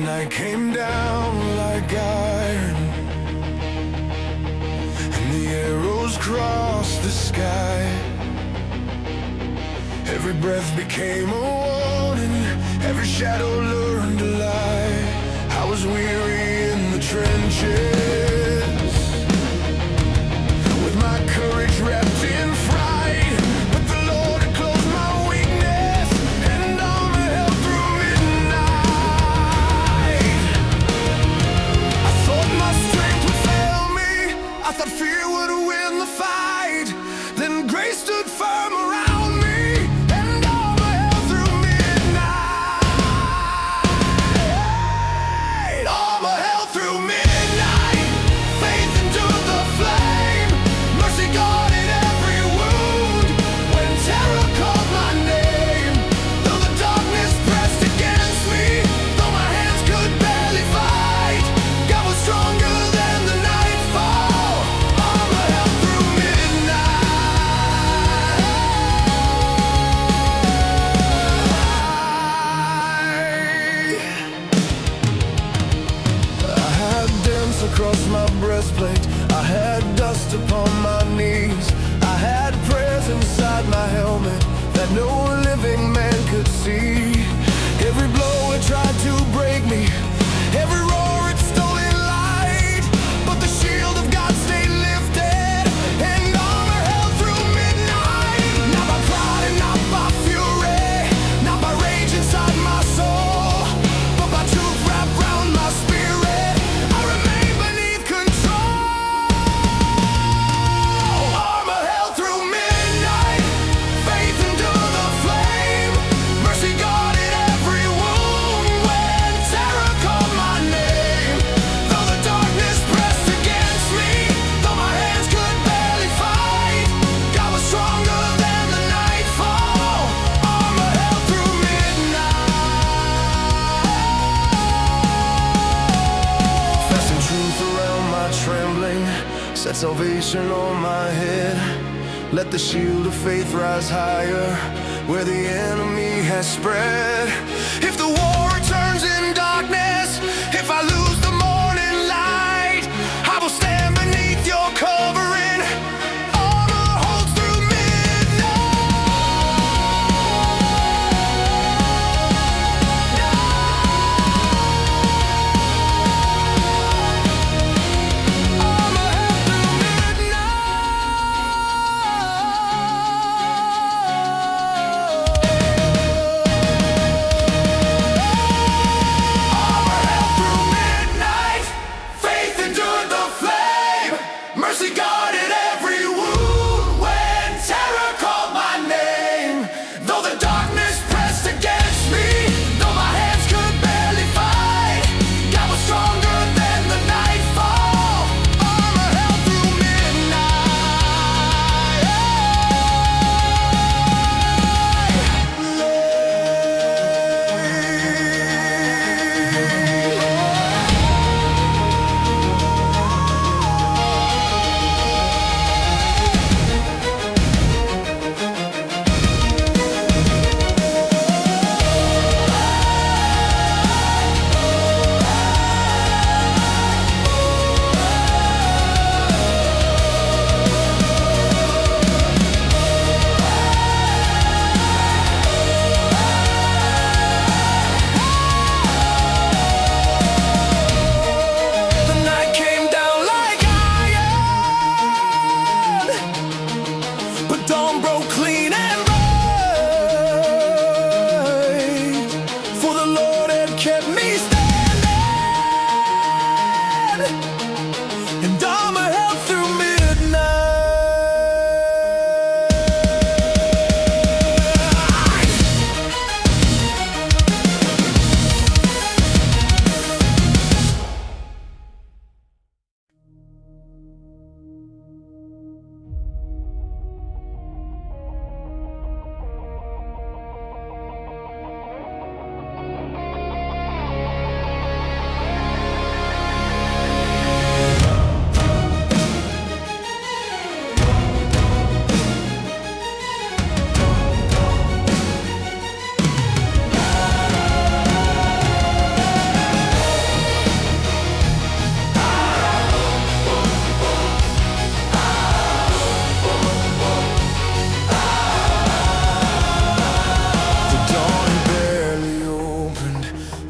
night came down like iron, and the arrows crossed the sky. Every breath became a warning, every shadow learned to lie. I was weary in the trenches, with my courage wrapped in fright. But the Lord had closed my weakness, and armor held through midnight. I thought my strength would fail me, I thought fear would win the fight. Then grace stood firm around me, and armor held through midnight. Armor held through midnight. Faith endured the flame. Mercy guarded every wound. When terror called my name, though the darkness pressed against me, though my hands could barely fight, God was stronger than the nightfall. Armor held through midnight. I had dents across my breastplate, I had dust upon my knees, I had prayers inside my helmet that no living man could see. Every blow it tried to break me, every roar it stole in light, but the shield of God stayed lifted, and armor held through midnight. Not by pride and not by fury, not by rage inside my soul, but by truth wrapped round my spirit, I remain beneath control. Armor held through midnight. Faith endured the flame. Mercy guarded every wound. When terror called my name, though the darkness pressed against me, though my hands could barely fight, God was stronger than the nightfall. Armor held through midnight. Fasten truth around my trembling, set salvation on my head. Let the shield of faith rise higher where the enemy has spread. If the war returns in darkness, if I lose the morning light, I will stand beneath your covering. Armor holds through midnight.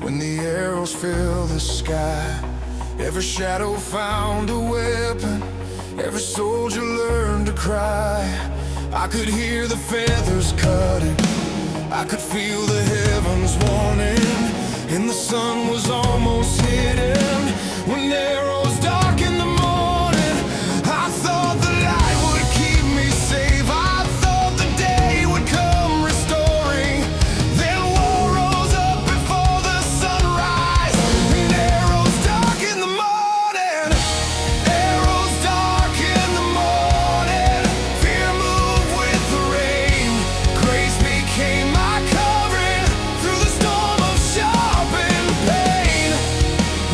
when the arrows fill the sky. Every shadow found a weapon, every soldier learned to cry. I could hear the feathers cutting, I could feel the heavens warning, and the sun was almost hidden when arrows darkened the morning. I thought the light would keep me safe, I thought the day would come restoring. Then war rose up before the sunrise, and arrows darkened the morning. Arrows darkened the morning. Fear moved with the rain. Grace became my covering through the storm of sharpened pain.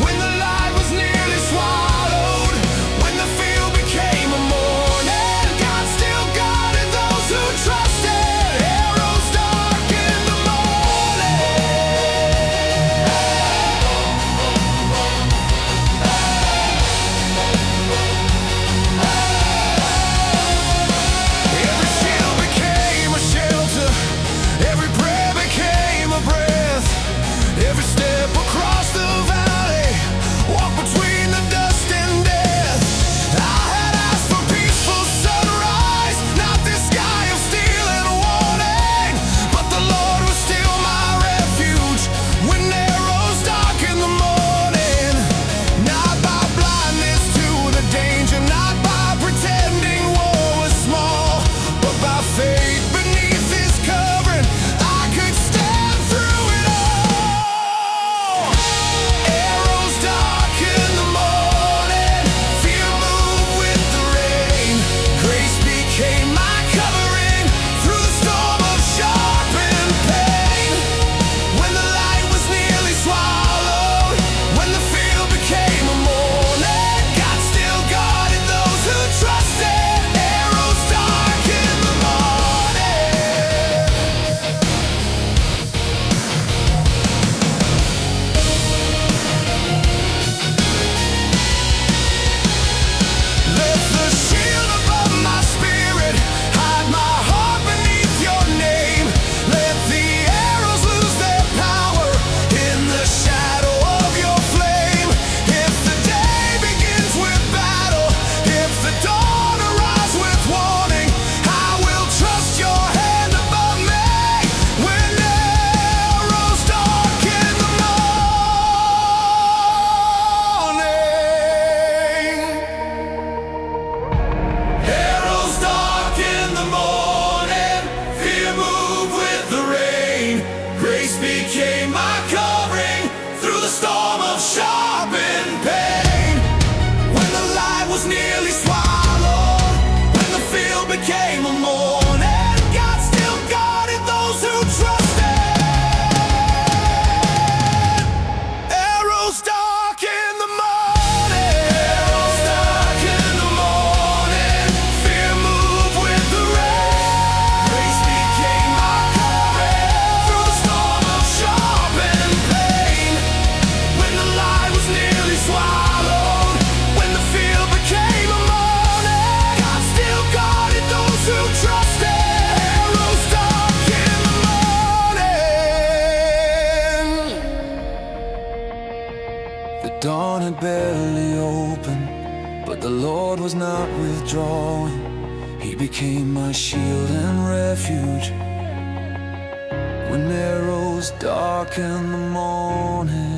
When the light was nearly swallowed, when the field became a morning, God still guarded those who trusted. Arrows darkened the morning. Every shield became a shelter, every prayer became a breath. Every step across the valley walked between the dust and death. I had asked for peaceful sunrise, not this sky of steel and warning, but the Lord was still my refuge when arrows darkened the morning. Not by blindness to the danger, not by pretending war was small, but by faith beneath His covering, I could stand through it all. Arrows darkened the morning. Fear moved with the rain. Grace became my covering through the storm of sharpened pain. When the light was nearly swallowed, when the field became a morning, God still guarded those who trusted. Arrows darkened the morning. Let the shield above my spirit hide my heart beneath your name. Let the arrows lose their power in the shadow of your flame. If the day begins with battle, if the dawn arrives with warning, I will trust your hand above me. When arrows darken the morning. Arrows darkened the morning. Fear moved with the rain. Grace became my covering through the storm of sharpened pain. When the light was nearly swallowed, when the field became a morning, God still guarded those who trusted. Arrows darkened the morning. Arrows darkened the morning. Fear moved with the rain. Grace became my covering through the storm of sharpened pain. When the light was nearly swallowed, when the field became a morning, God still guarded those who trusted. Arrows darkened the morning. The dawn had barely opened, but the Lord was not withdrawing. He became my shield and refuge when arrows darkened the morning.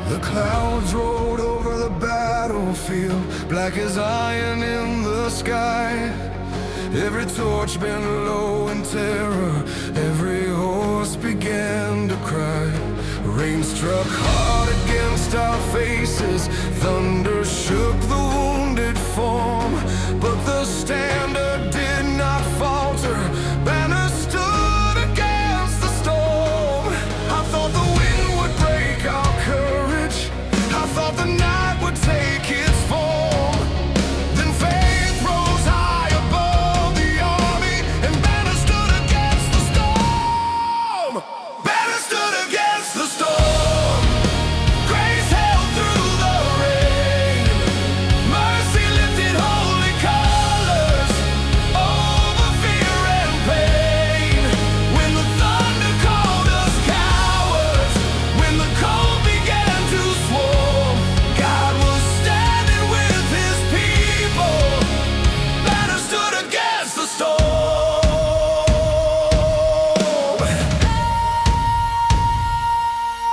The clouds rolled over the battlefield, black as iron in the sky. Every torch bent low in terror, every horse began to cry. Rain struck hard against our faces, thunder shook the wounded form, but the standard did not falter. Banner stood against the storm. I thought the wind would break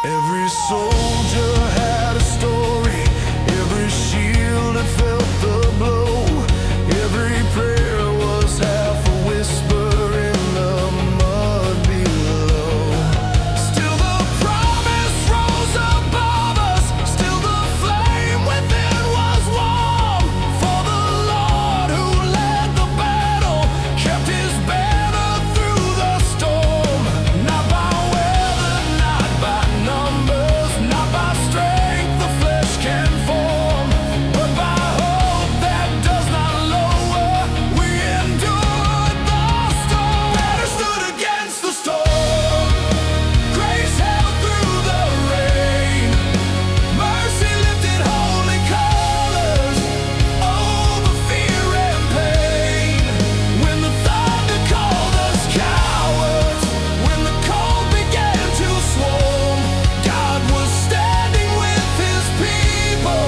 Every soldier had a story, every shield had felt the blow, every prayer was half a whisper in the mud below. Still the promise rose above us, still the flame within was warm. For the Lord who led the battle kept his banner through the storm. Not by weather, not by numbers, not by strength the flesh can form, but by hope that does not lower, we endured the storm. Banner stood against the storm, grace held through the rain, mercy lifted holy colors over fear and pain. When the thunder called us cowards, when the cold began to swarm, God was standing with his people.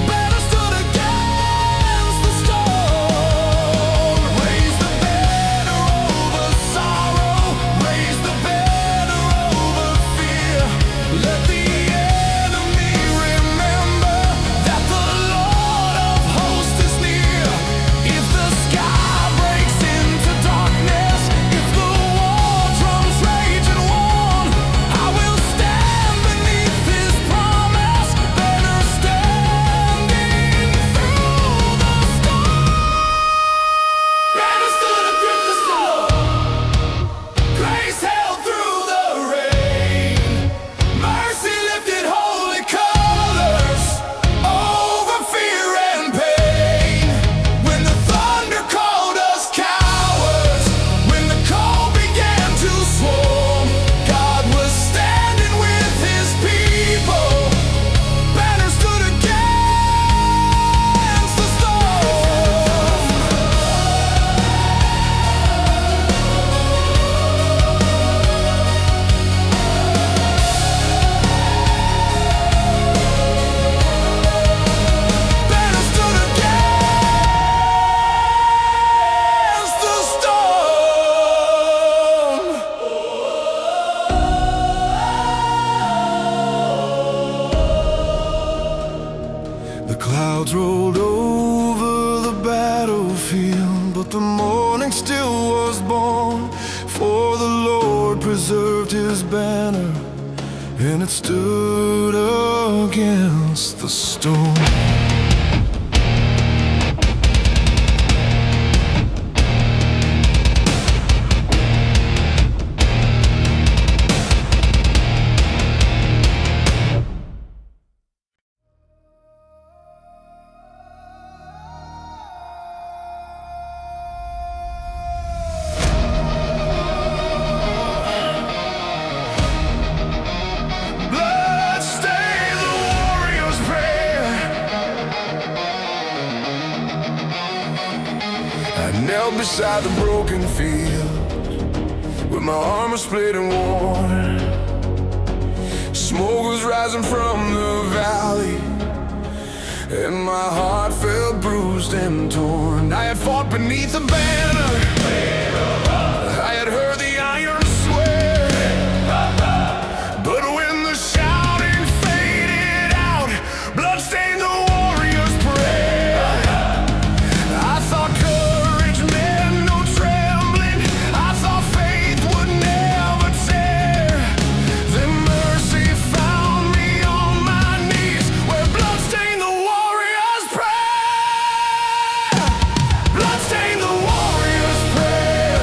Banner stood against the storm. Raise the banner over sorrow, raise the banner over fear. Let the enemy remember that the Lord of hosts is near. If the sky breaks into darkness, if the war drums rage and warn, I will stand beneath his promise, banner standing through the storm. Banner stood against the storm, grace held through the rain, mercy lifted holy colors over fear and pain. When the thunder called us cowards, when the cold began to swarm, God was standing with his people. Banner stood against the storm. Banner stood against the storm. The clouds rolled over the battlefield, but the morning still was born. For the Lord preserved his banner, and it stood against the storm. Blood stained the warrior's prayer. I knelt beside the broken field, with my armor split and worn. Smoke was rising from the valley, and my heart felt bruised and torn. I had fought beneath a banner, I had heard the iron swear, but when the shouting faded out, blood stained the warrior's prayer. I thought courage meant no trembling, I thought faith would never tear. Then mercy found me on my knees, where blood stained the warrior's prayer. Blood stained the warrior's prayer.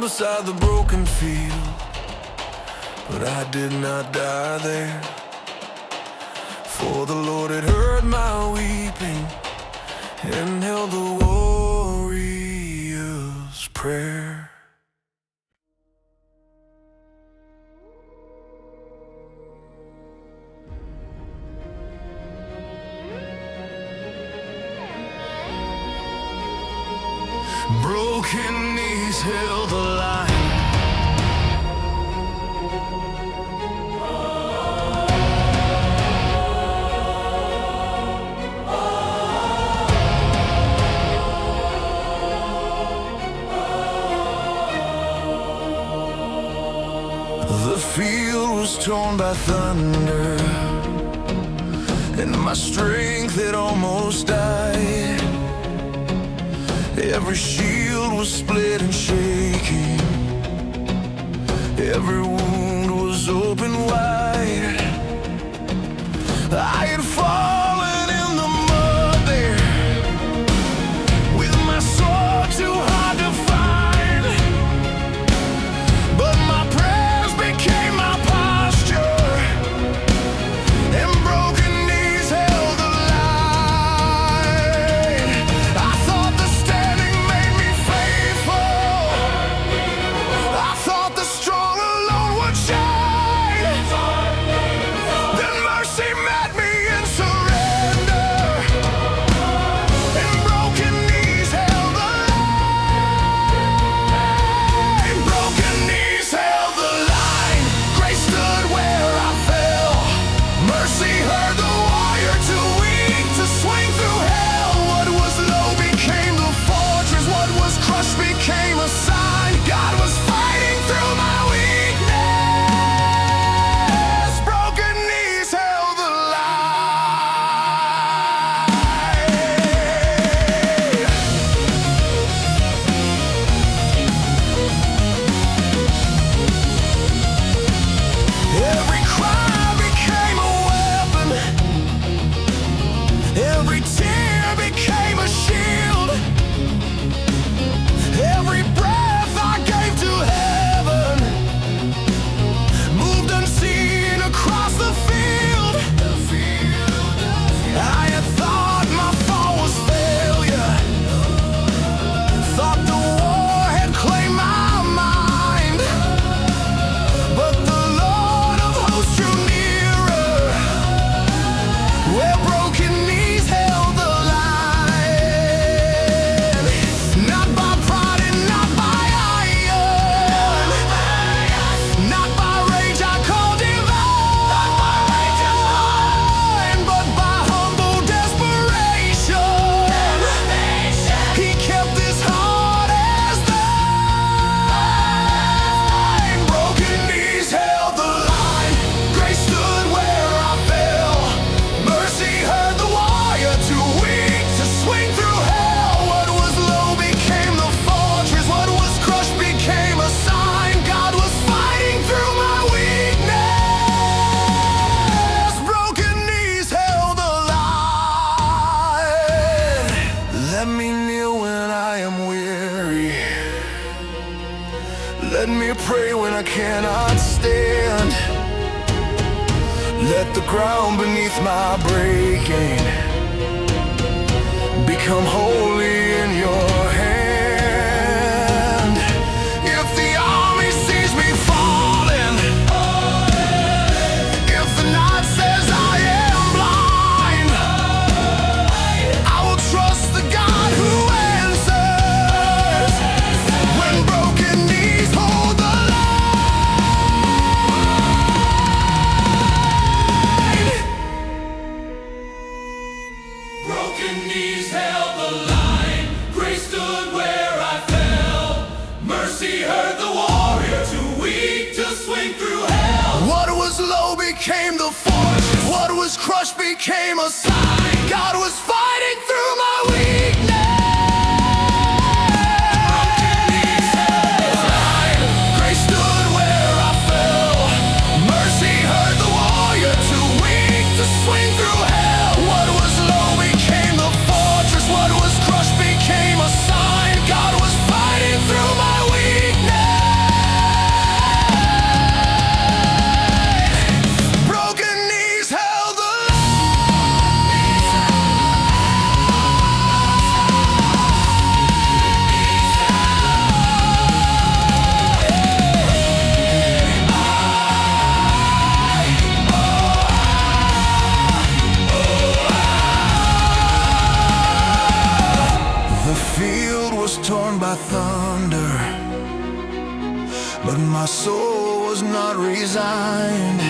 beside the broken field, but I did not die there. For the Lord had heard my weeping and held the warrior's prayer. Broken knees held the line. The field was torn by thunder, and my strength had almost died. Every shield was split and shaking, every wound was open wide. I had fallen in the mud there, with my sword too hard to find, but my prayers became my posture, and broken knees held the line. I thought the standing made me faithful, I thought the strong alone would shine. Then mercy met me in surrender, and broken knees held the line. Broken knees held the line. Grace stood where I fell. Mercy heard the warrior, too weak to swing through hell. What was low became the fortress, what was crushed became a sign. God was fighting through my weakness. Broken knees held the line. Every cry became a weapon, every tear became a shield, every breath I gave to heaven moved unseen across the field. I had thought my fall was failure, thought the war had claimed my mind, but the Lord of hosts drew nearer, where broken knees held the line. Not by pride and not by iron, not by rage I call divine, but by humble desperation. He kept this heart as thine. Broken knees held the line. Grace stood where I fell. Mercy heard the warrior, too weak to swing through hell. What was low became the fortress, what was crushed became a sign. God was fighting through my weakness. Broken knees held the line. Let me kneel when I am weary, let me pray when I cannot stand. Let the ground beneath my breaking become holy in your hand. If the army sees me falling, if the night says I am blind, I will trust the God who answers. When broken knees hold the line. Broken knees held the line. Grace stood where I fell. Mercy heard the warrior, too weak to swing through hell. What was low became the fortress, what was crushed became a sign. God was fighting through my weakness. Grace stood where I fell. Mercy heard the warrior, too weak to swing through hell. What was low became the fortress, what was crushed became a sign. God was fighting through my weakness. field was torn by thunder, but my soul was not resigned,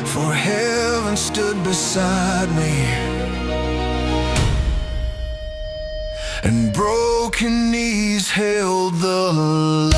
for heaven stood beside me, and broken knees held the line.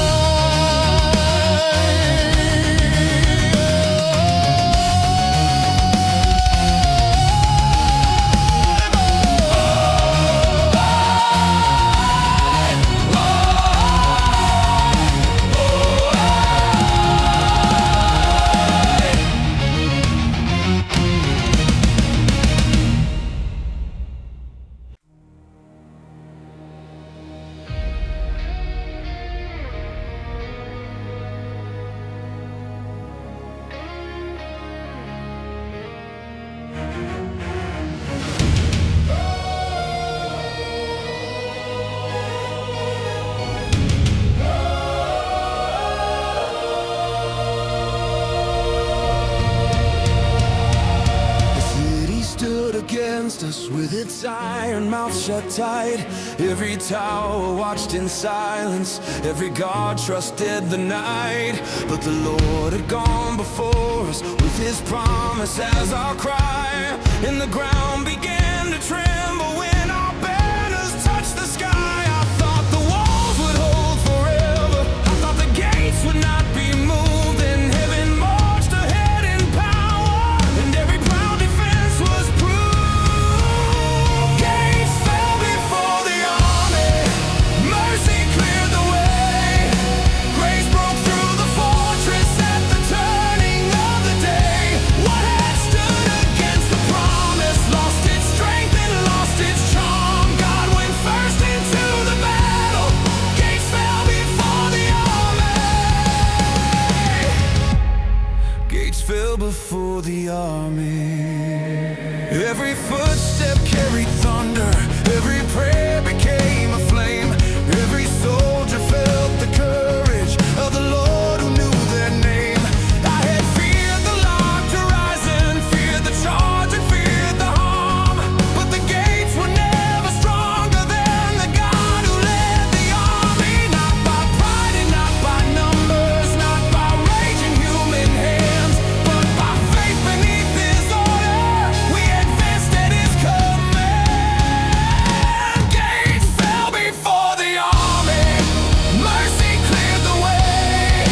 Against us with its iron mouth shut tight. Every tower watched in silence, every guard trusted the night. But the Lord had gone before us with his promise as our cry, and the ground began to tremble when our banners touched the sky. I thought the walls would hold forever, I thought the gates would not be moved, and heaven marched ahead in power, and every proud defense was proved. Before the army, every footstep carried thunder, every prayer became a flame, every soldier felt the courage of the Lord who knew their name. I had feared the locked horizon, feared the charge and feared the harm, but the gates were never stronger than the God who led the army. Not by pride and not by numbers, not by raging human hands, but by faith beneath his order, we advanced at his command. Gates fell before the army, mercy cleared the way,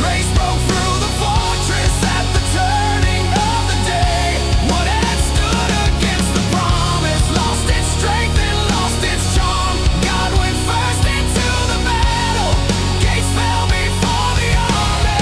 grace broke through the fortress at the turning of the day. What had stood against the promise lost its strength and lost its charm. God went first into the battle, gates fell before the army.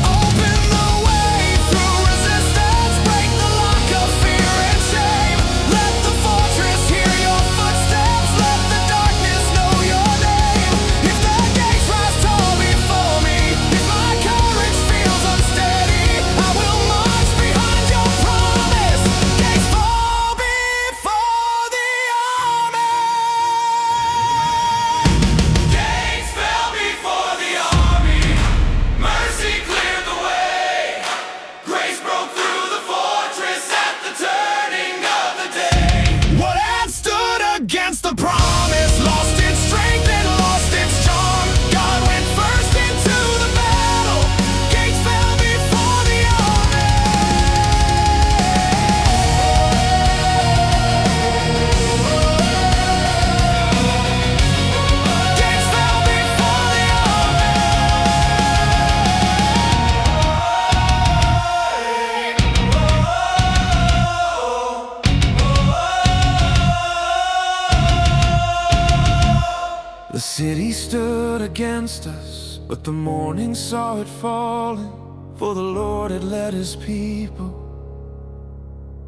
Open the way through resistance, break the lock of fear and shame. Let the fortress hear your footsteps, let the darkness know your name. If the gates rise tall before me, if my courage feels unsteady, I will march behind your promise. Gates fall before the army. Gates fell before the army, mercy cleared the way, grace broke through the fortress at the turning of the day. What had stood against the promise lost its strength and lost its charm. God went first into the battle, gates fell before the army. Gates fell before the The city stood against us, but the morning saw it falling, for the Lord had led his people,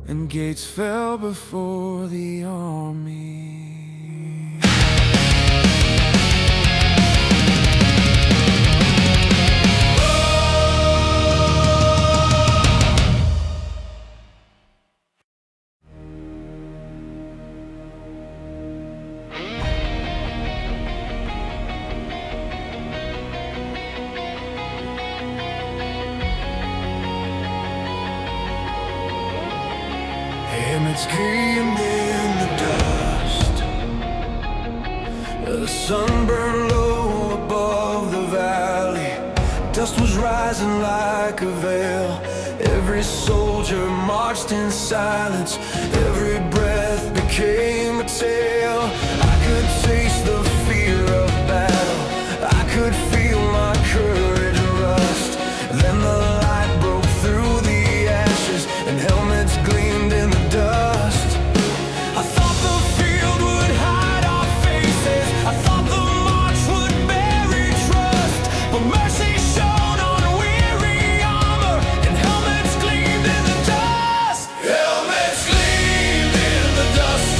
and gates fell before the army. helmets gleamed in the dust. The sun burned low above the valley. Dust was rising like a veil. Every soldier marched in silence. Every breath became a tale. I could taste the fear of battle. I could feel my courage rust. Then the light broke through the ashes, and helmets gleamed in the dust. I thought the field would hide our faces. I thought the march would bury trust. But mercy shone on weary armor, and helmets gleamed in the dust. Helmets gleamed in the dust.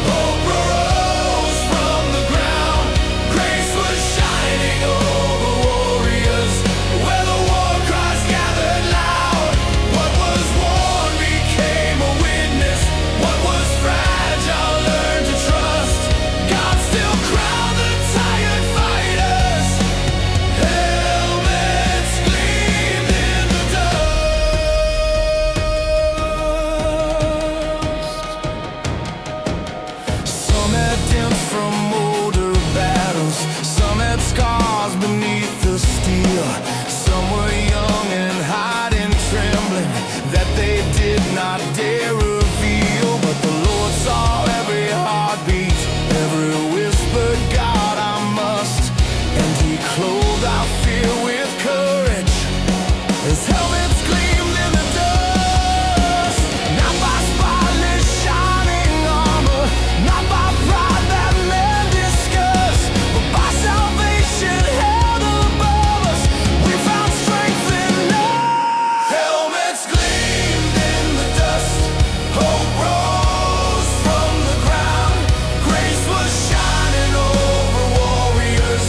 Hope rose from the ground. Grace was shining over warriors, where the war cries gathered loud. What was worn became a witness. What was fragile learned to trust. God still crowned the tired fighters. Helmets gleamed in the dust. Some had dents from older battles. Some had scars beneath the steel. Some were young and hiding, trembling, that they did not dare reveal. But the Lord saw every heartbeat, every whispered, God, I must. And He clothed our fear with courage. His helmets gleamed in the dust. Not by spotless shining armor, not by pride that men discuss, but by salvation held above us. We found strength in love. Helmets gleamed in the dust. Hope rose from the ground. Grace was shining over warriors,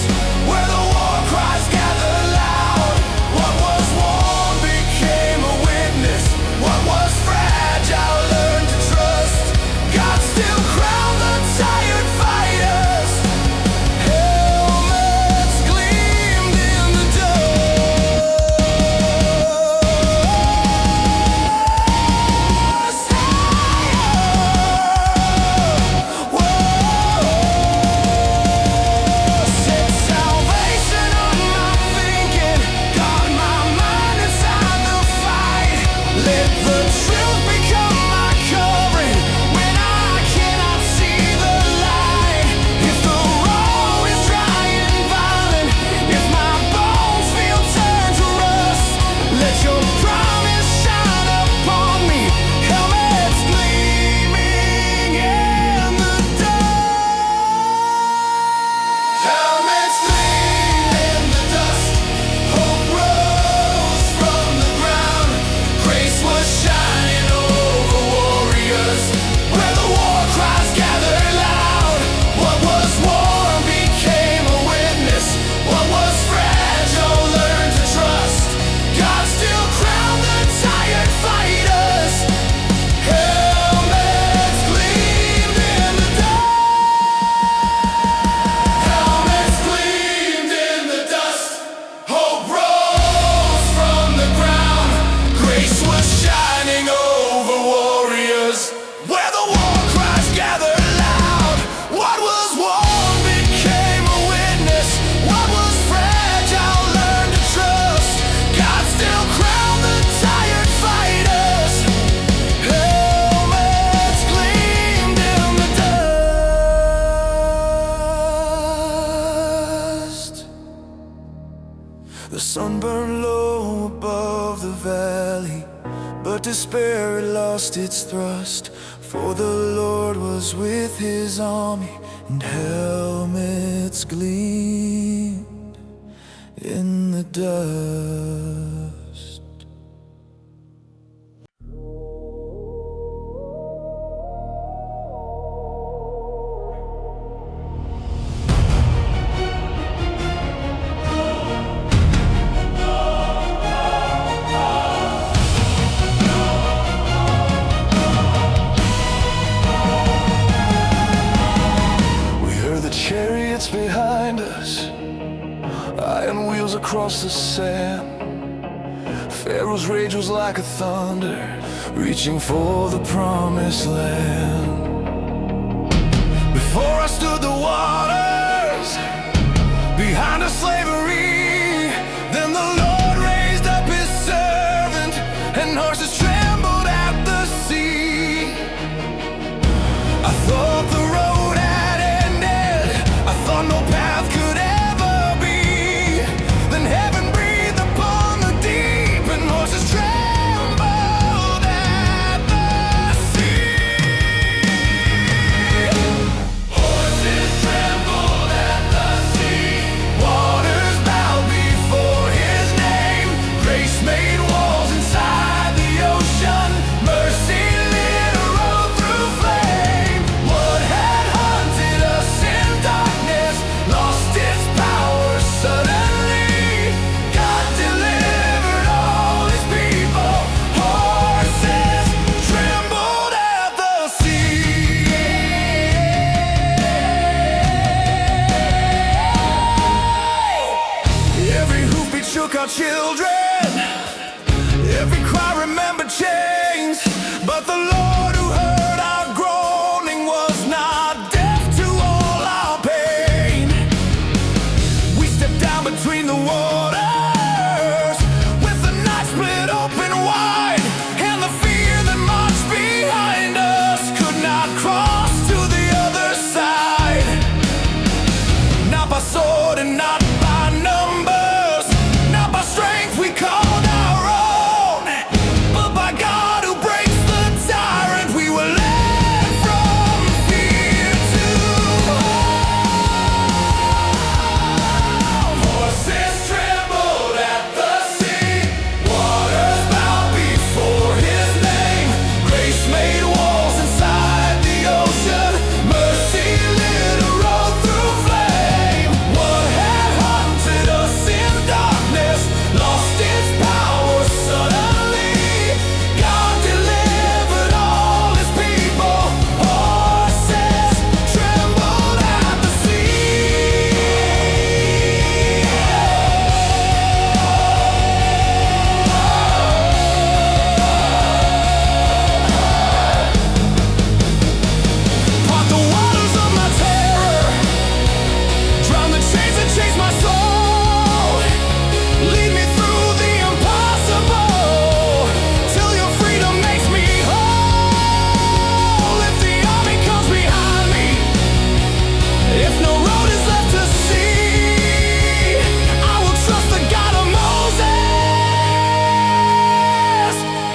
where the war cries gathered loud. What was worn became a witness. What was fragile learned to trust. God still crowned the tired fighters. Helmets gleamed in the dust. Set salvation on my thinking. Guard my mind inside the fight. Let the truth become my covering when I cannot see the light. If the road is dry and violent, if my bones feel turned to rust, let your promise shine upon me. Helmets gleaming in the dust. Helmets gleamed in the dust. Hope rose from the ground. Grace was shining over warriors, where the war cries gathered loud. What was worn became a witness. What was fragile learned to trust. God still crowned the tired fighters. Helmets gleamed in the dust. Helmets gleamed in the dust. Hope rose from the ground. Grace was shining over warriors, where the war cries gathered loud. What was worn became a witness. What was fragile learned to trust. God still crowned the tired fighters. Helmets gleamed in the dust. The sun burned low above the valley, but despair had lost its thrust. For the Lord was with His army, and helmets gleamed in the dust. Chariots behind us, iron wheels across the sand. Pharaoh's rage was like a thunder, reaching for the promised land. Before I stood the waters, behind a slavery, then the Lord raised up his servant, and horses trembled at the sea. I thought the road had ended, I thought no path could ever be. Then heaven breathed upon the deep, and horses trembled at the sea. Horses trembled at the sea, waters bowed before his name. Grace made walls inside the ocean, mercy lit a road through flame. What had hunted us in darkness lost its power suddenly. God delivered all his people. Horses trembled at the sea. Every hoofbeat shook our children, every cry remembered chains. But the Lord who heard our groaning was not deaf to all our pain. We stepped down between the waters, with the night split open wide, and the fear that marched behind us could not cross to the other side. Not by sword and not by numbers, not by strength we called our own, but by God who breaks the tyrant. We were led from fear to home. Horses trembled at the sea, waters bowed before his name. Grace made walls inside the ocean, mercy lit a road through flame. What had hunted us in darkness lost its power suddenly. God delivered all his people. Horses trembled at the sea. Part the waters of my terror, drown the chains that chase my soul. Lead me through the impossible, till your freedom makes me whole. If the army comes behind me, if no road is left to see, I will trust the God of Moses.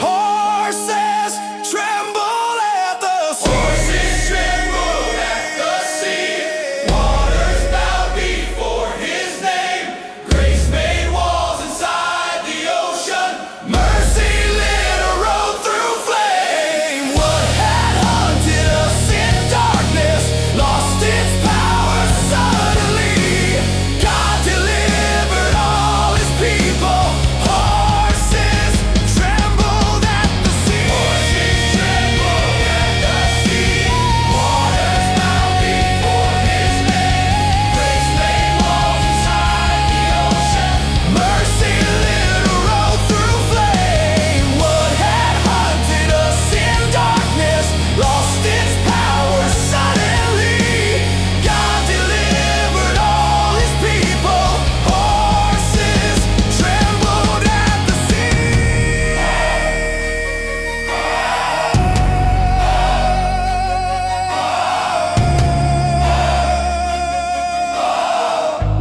Horses tremble at the sea. Horses tremble at the sea, waters bowed before his name. Grace made walls inside the ocean, mercy lit a road through flame. What had hunted us in darkness lost its power suddenly. God delivered all his people. Horses trembled at the sea. Horses trembled at the sea, waters bowed before his name. Grace made walls inside the ocean, mercy lit a road through flame. What had hunted us in darkness lost its power suddenly. God delivered all his people. Horses trembled at the sea.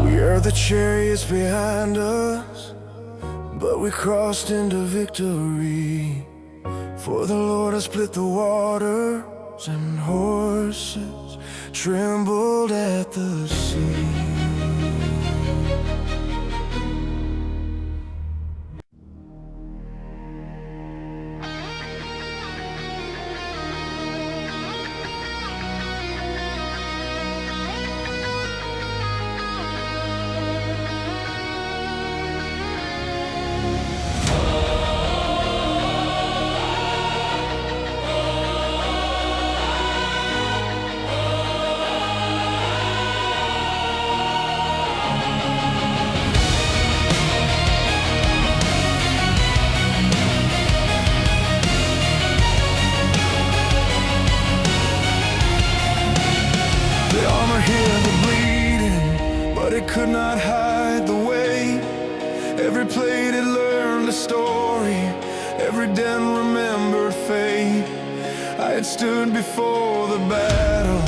We heard the chariots behind us, but we crossed into victory. For the Lord has split the waters, and horses trembled at the sea. wearied and remembered fate. I had stood before the battle,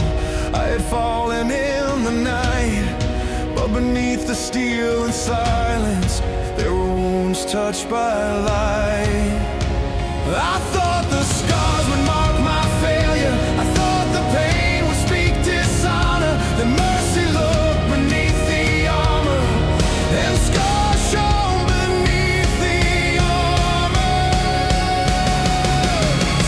I had fallen in the night, but beneath the steel and silence, there were wounds touched by light. I thought the scars would mark my failure, I thought the pain would speak dishonor, that mercy looked beneath the armor, and scars shone beneath the armor.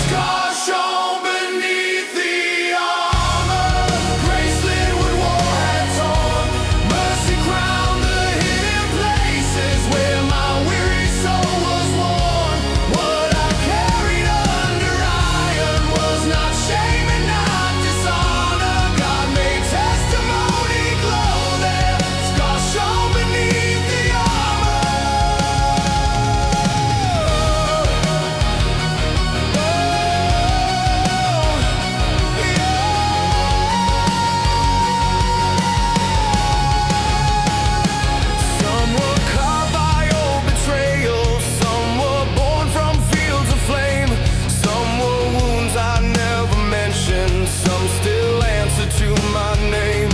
Scars shone beneath the armor, gracelit what war had torn, mercy crowned the hidden places where my weary soul was worn. What I carried under iron was not shame and not dishonor. God made testimony glow there, scars shone beneath the armor. Some were carved by old betrayal, some were born from fields of flame, some were wounds I never mentioned, some still answer to my name.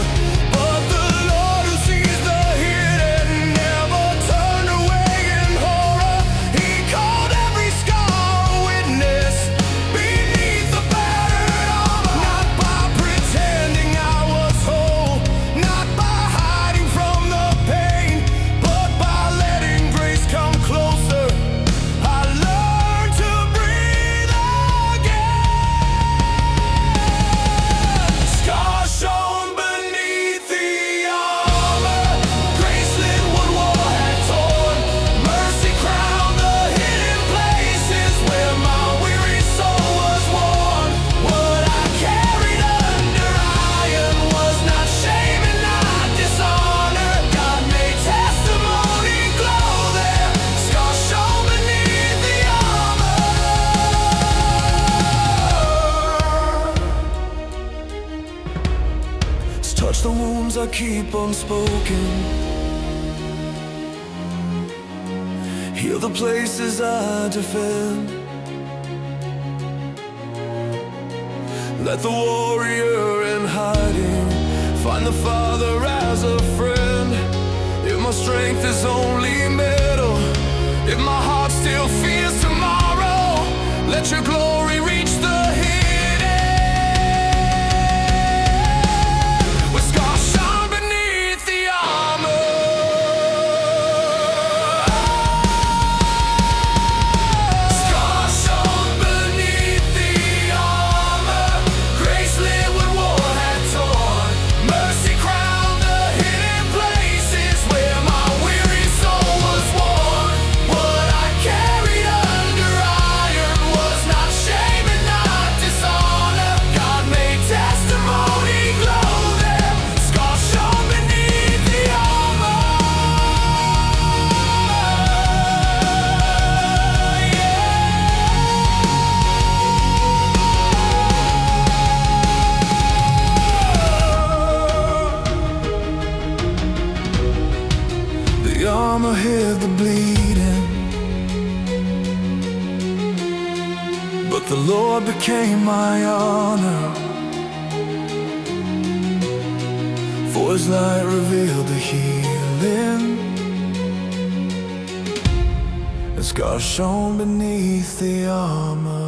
But the Lord who sees the hidden never turned away in horror. He called every scar a witness beneath the battered armor. Not by pretending I was whole, not by hiding from the pain, but by letting grace come closer, I learned to breathe again. Scars shone beneath the armor, gracelit what war had torn, mercy crowned the hidden places where my weary soul was worn. What I carried under iron was not shame and not dishonor. God made testimony glow there, scars shone beneath the armor. Touch the wounds I keep unspoken, heal the places I defend. Let the warrior in hiding find the Father as a friend. If my strength is only middle, if my heart still fears tomorrow, let your glory reach the hidden. With scars shone beneath the armor. Scars shone beneath the armor, gracelit what war had torn, mercy crowned the hidden places where my weary soul was worn. What I carried under iron was not shame and not dishonor. God made testimony glow there, scars shone beneath the armor. The armor hid the bleeding, but the Lord became my honor. For His light revealed the healing, and scars shone beneath the armor.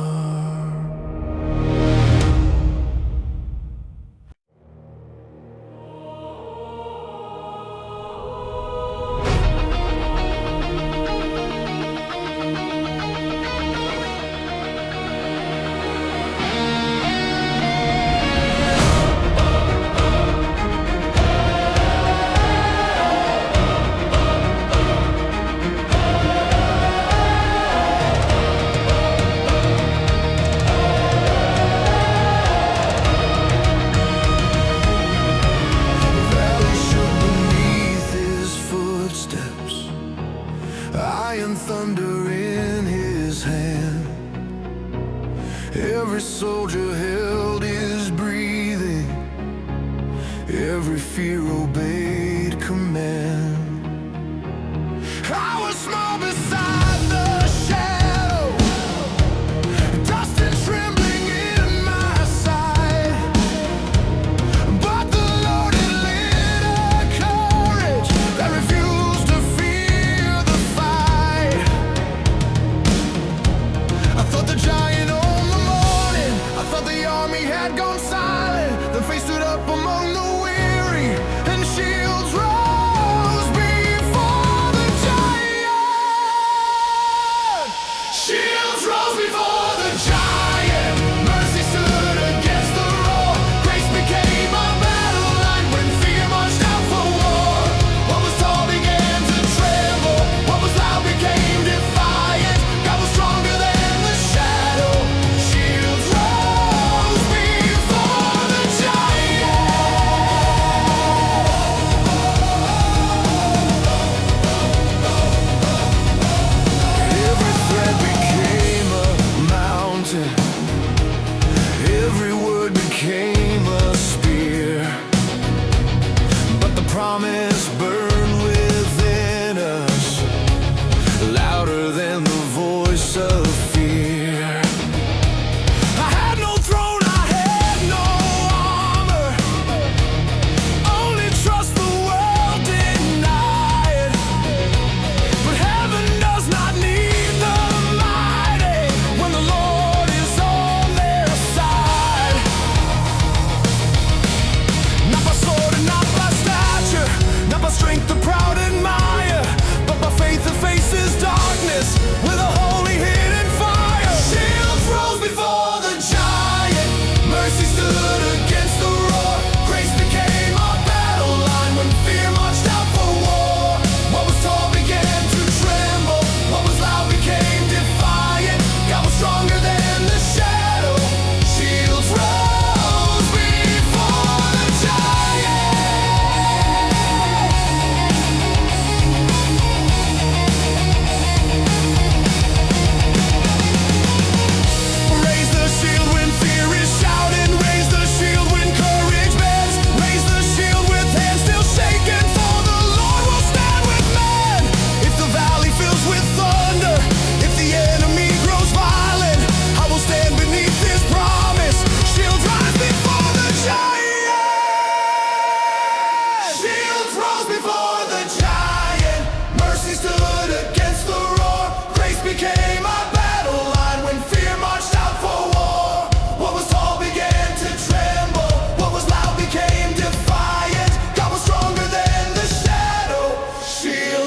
Every soldier held his breathing, every fear obeyed command. I was small beside the shadow,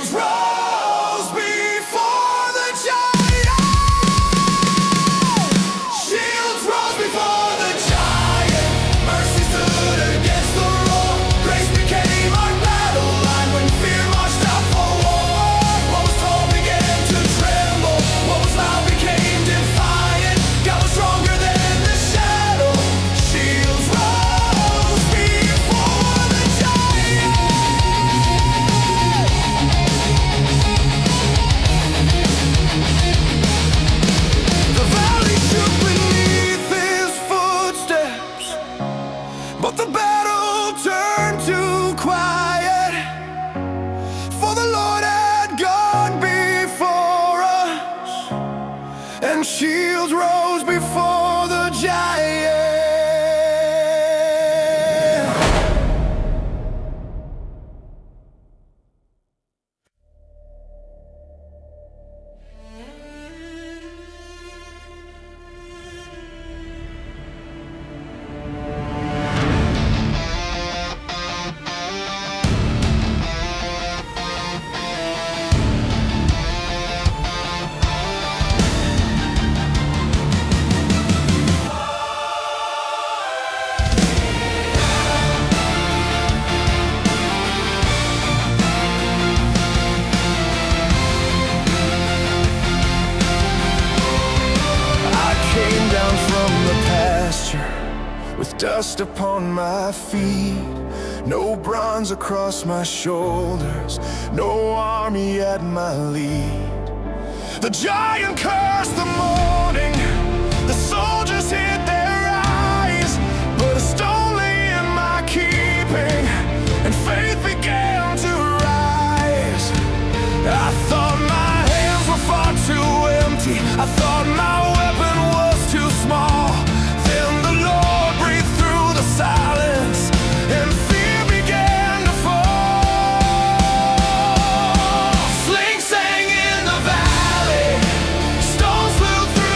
Shields rose before the giant. Shields rose before the giant. Mercy stood against the roar. Grace became our battle line when fear marched out for war. What was tall began to tremble. What was loud became defiant. God was stronger than the shadow. Shields rose before the giant. The valley shook beneath his footsteps, but the battle turned to quiet, for the Lord had gone before us, and shields rose before the giant. Came down from the pasture with dust upon my feet, no bronze across my shoulders, no army at my lead. The giant cursed the morning, the soldiers hid their eyes, but a stone lay in my keeping, and faith began to rise. I thought my hands were far too empty, I thought my weapon was too small. Then the Lord breathed through the silence, and fear began to fall. Slings sang in the valley, stones flew through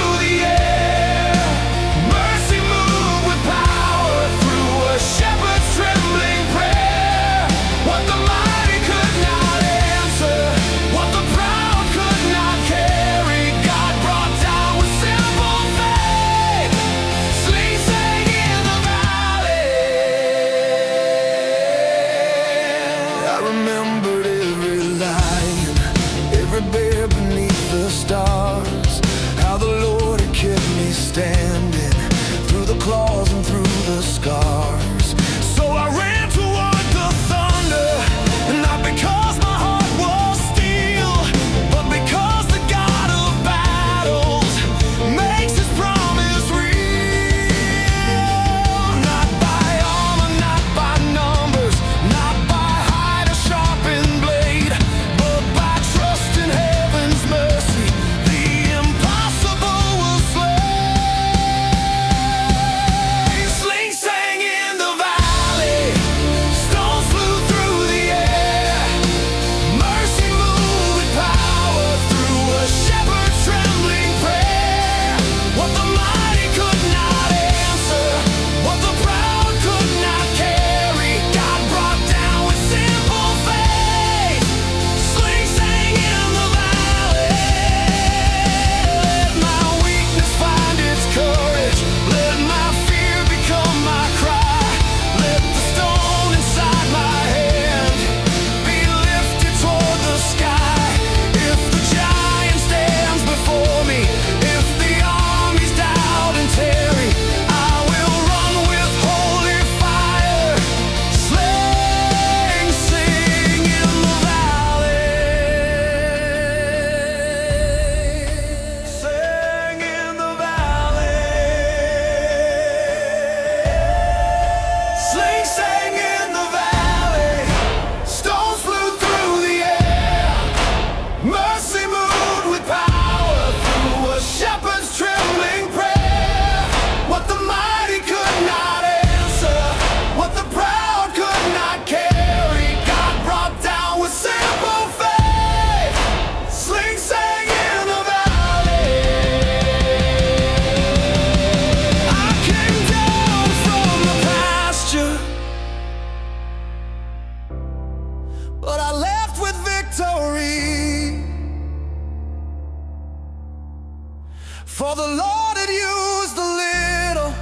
For the Lord had used the little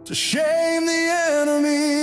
to shame the enemy.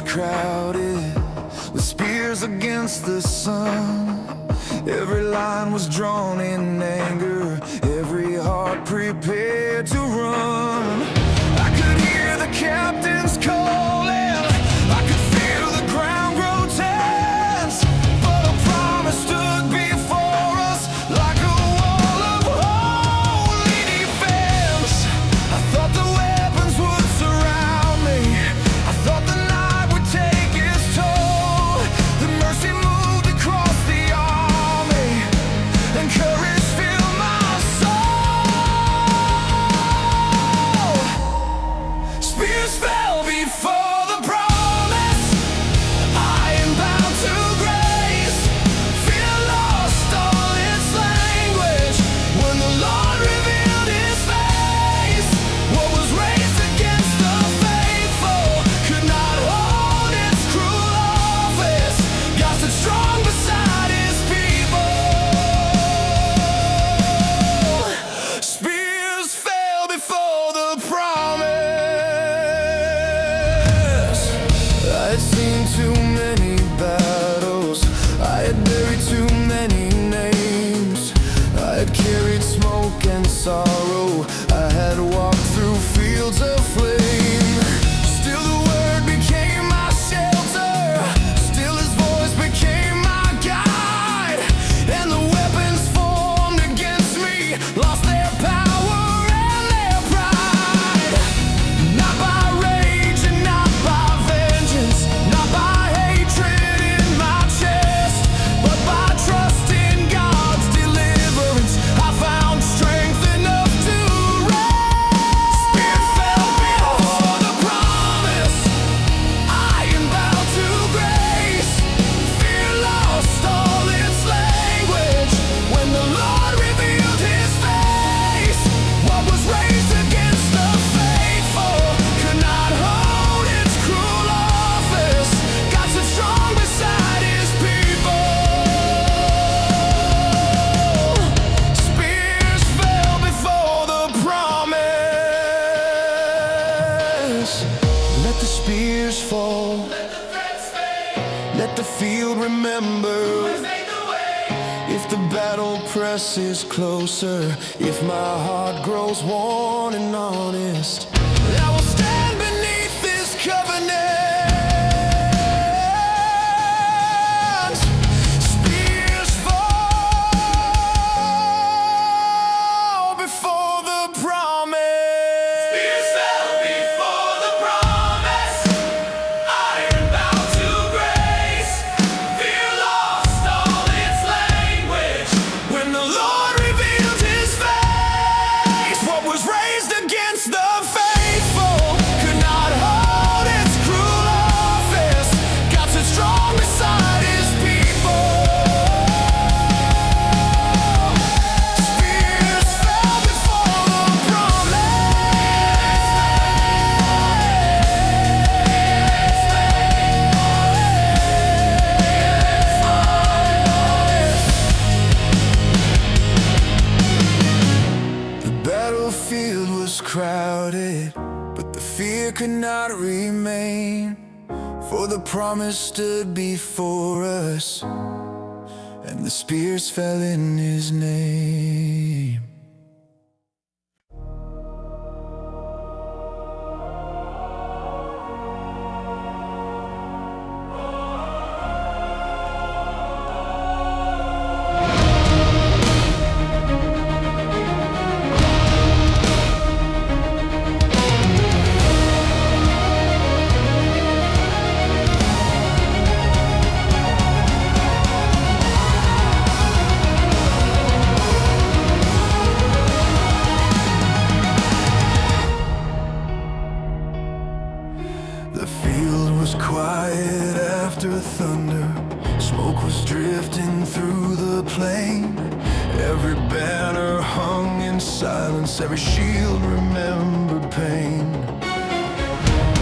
Crowded with spears against the sun. Every line was drawn in anger, every heart prepared to run. I could hear the captains calling, I could feel the ground grow tense, but a promise stood before us like a wall of holy defense. I thought the weapons would surround me, I thought the night would take its toll. The mercy moved across the army, and courage filled my soul. Spears fell before the promise, I am bound to grace. Fear lost all its language when the Lord revealed His face. What was raised against the faithful could not hold its cruel office. God stood strong beside His people. Spears fell before the promise. I had seen too many battles, I had buried too many names, I had carried smoke and sorrow, I had walked through fields of flame. Still the word became my shelter, still His voice became my guide, and the weapons formed against me lost their power and their pride. Not by rage and not by vengeance, not by hatred in my chest, but by trust in God's deliverance, I found strength enough to rest. Spear fell before the promise, I am bound to grace. Fear lost all its language when the Lord revealed His face. What was raised against the faithful could not hold its cruel office. God stood strong beside His people. Spears fell before the promise. Let the spears fall, let the field remember. If the battle presses closer, if my heart grows worn and honest, I will stand beneath this covenant. Spears fall before the promise. Spears fell before the promise, iron bound to grace. Fear lost all its language when the Lord revealed His face. What was raised against the faith fear could not remain, for the promise stood before us, and the spears fell in his name. The field was quiet after thunder. Smoke was drifting through the plain. Every banner hung in silence, every shield remembered pain.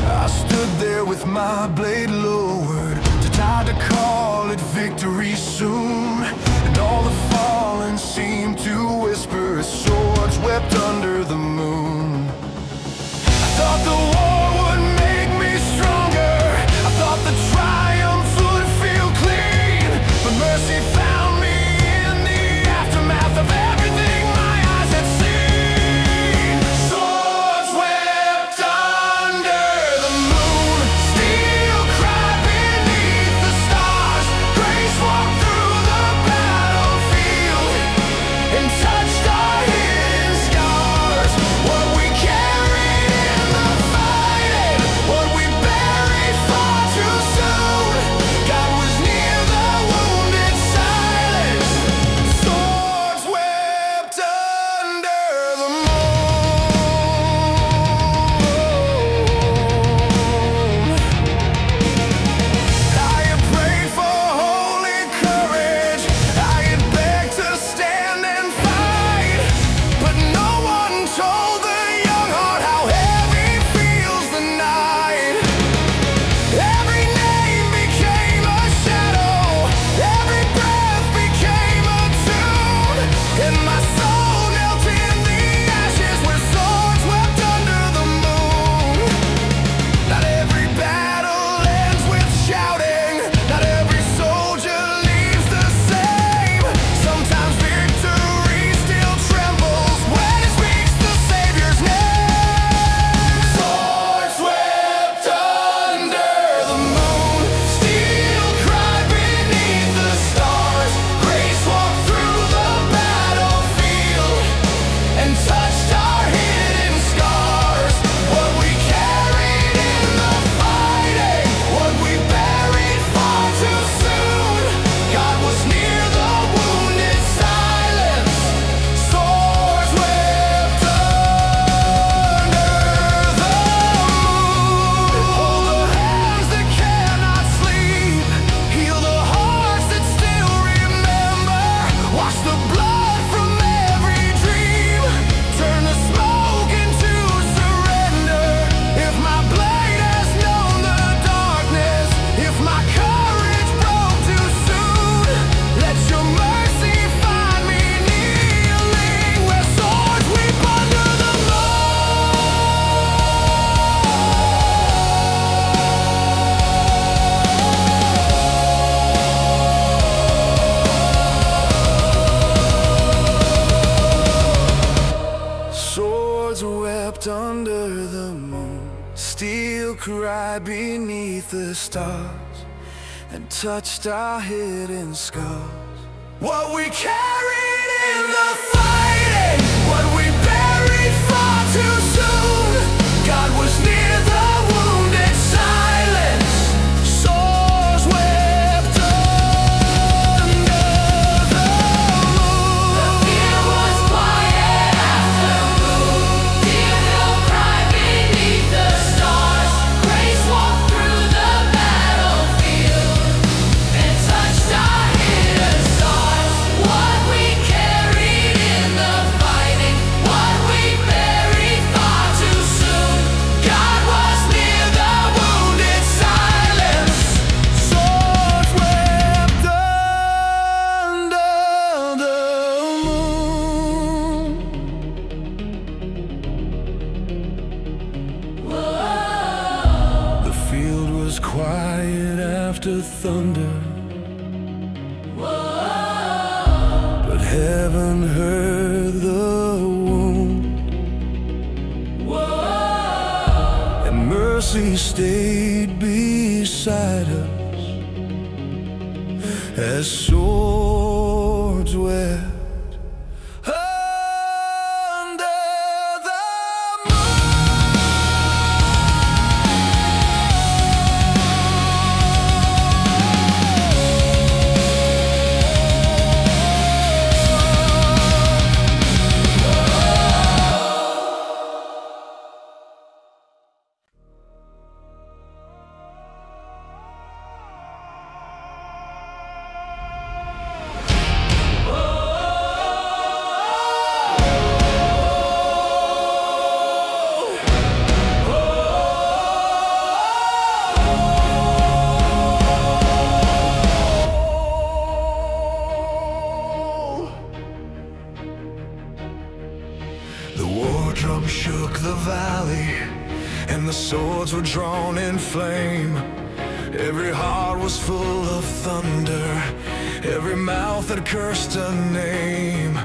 I stood there with my blade lowered, too tired to call it victory soon. And all the fallen seemed to whisper as swords wept under the moon. I thought the war would make me stronger, I thought the triumph would feel clean, but mercy found me in the aftermath of everything my eyes had seen. Swords wept under the moon, steel cried beneath the stars. Grace walked through the battlefield and touched our hidden scars. What we carried in the fighting, what we buried far too soon. God was near the wounded silence. Swords wept under the moon. I had prayed for holy courage, I had begged to stand and fight, but no one told the young heart how heavy feels the night. Every name became a shadow, every breath became a tune, and my soul knelt in the ashes where swords wept under the moon. Not every battle ends with shouting, not every soldier leaves the same. Sometimes victory still trembles when it speaks the Savior's name. Swords wept under the moon, steel cried beneath the stars. Grace walked through the battlefield and touched our hidden scars. What we carried in the fighting, what we buried far too soon. God was near the wounded silence. Swords wept under the moon. Hold the hands that cannot sleep, heal the hearts that still remember. Wash the blood from every dream, turn the smoke into surrender. If my blade has known the darkness, if my courage broke too soon, let your mercy find me kneeling where swords weep under the moon. Swords wept under the moon, steel cried beneath the stars, and touched our hidden scars. What we carried in the fighting, what we buried far too soon. God was near the wounded silence. Swords wept under the moon. The fear was quiet after moon, steel cried beneath the stars. Grace walked through the battlefield and touched our hidden scars. What we carried in the fight. quiet after thunder. But heaven heard the wound, and mercy stayed beside us as swords wept. The war drum shook the valley, and the swords were drawn in flame. Every heart was full of thunder, every mouth had cursed a name.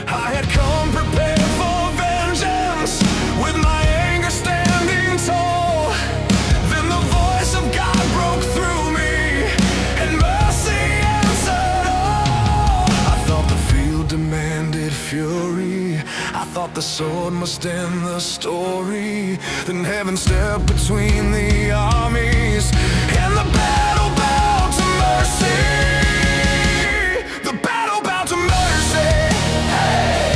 I had come prepared for vengeance, with my anger standing tall. Then the voice of God broke through me, and mercy answered all. I thought the field demanded fury, I thought the sword must end the story. Then heaven stepped between the armies, and the battle bowed to mercy. The battle bowed to mercy. Hey,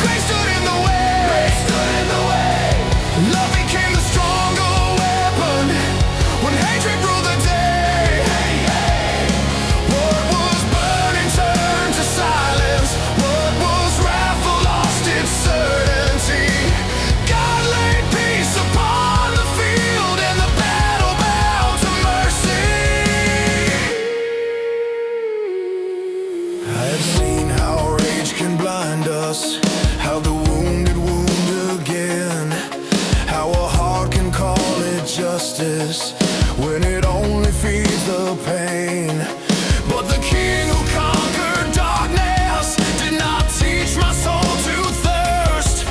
grace stood in the way. Grace stood in the way. Love became the stronger weapon when hatred ruled the day. Hey, hey. What was burning turned to silence. What was wrathful lost its certainty. God laid peace upon the field, and the battle bowed to mercy. I have seen how rage can blind us, how the wounded wound again, how a heart can call it justice when it only feeds the pain. But the King who conquered darkness did not teach my soul to thirst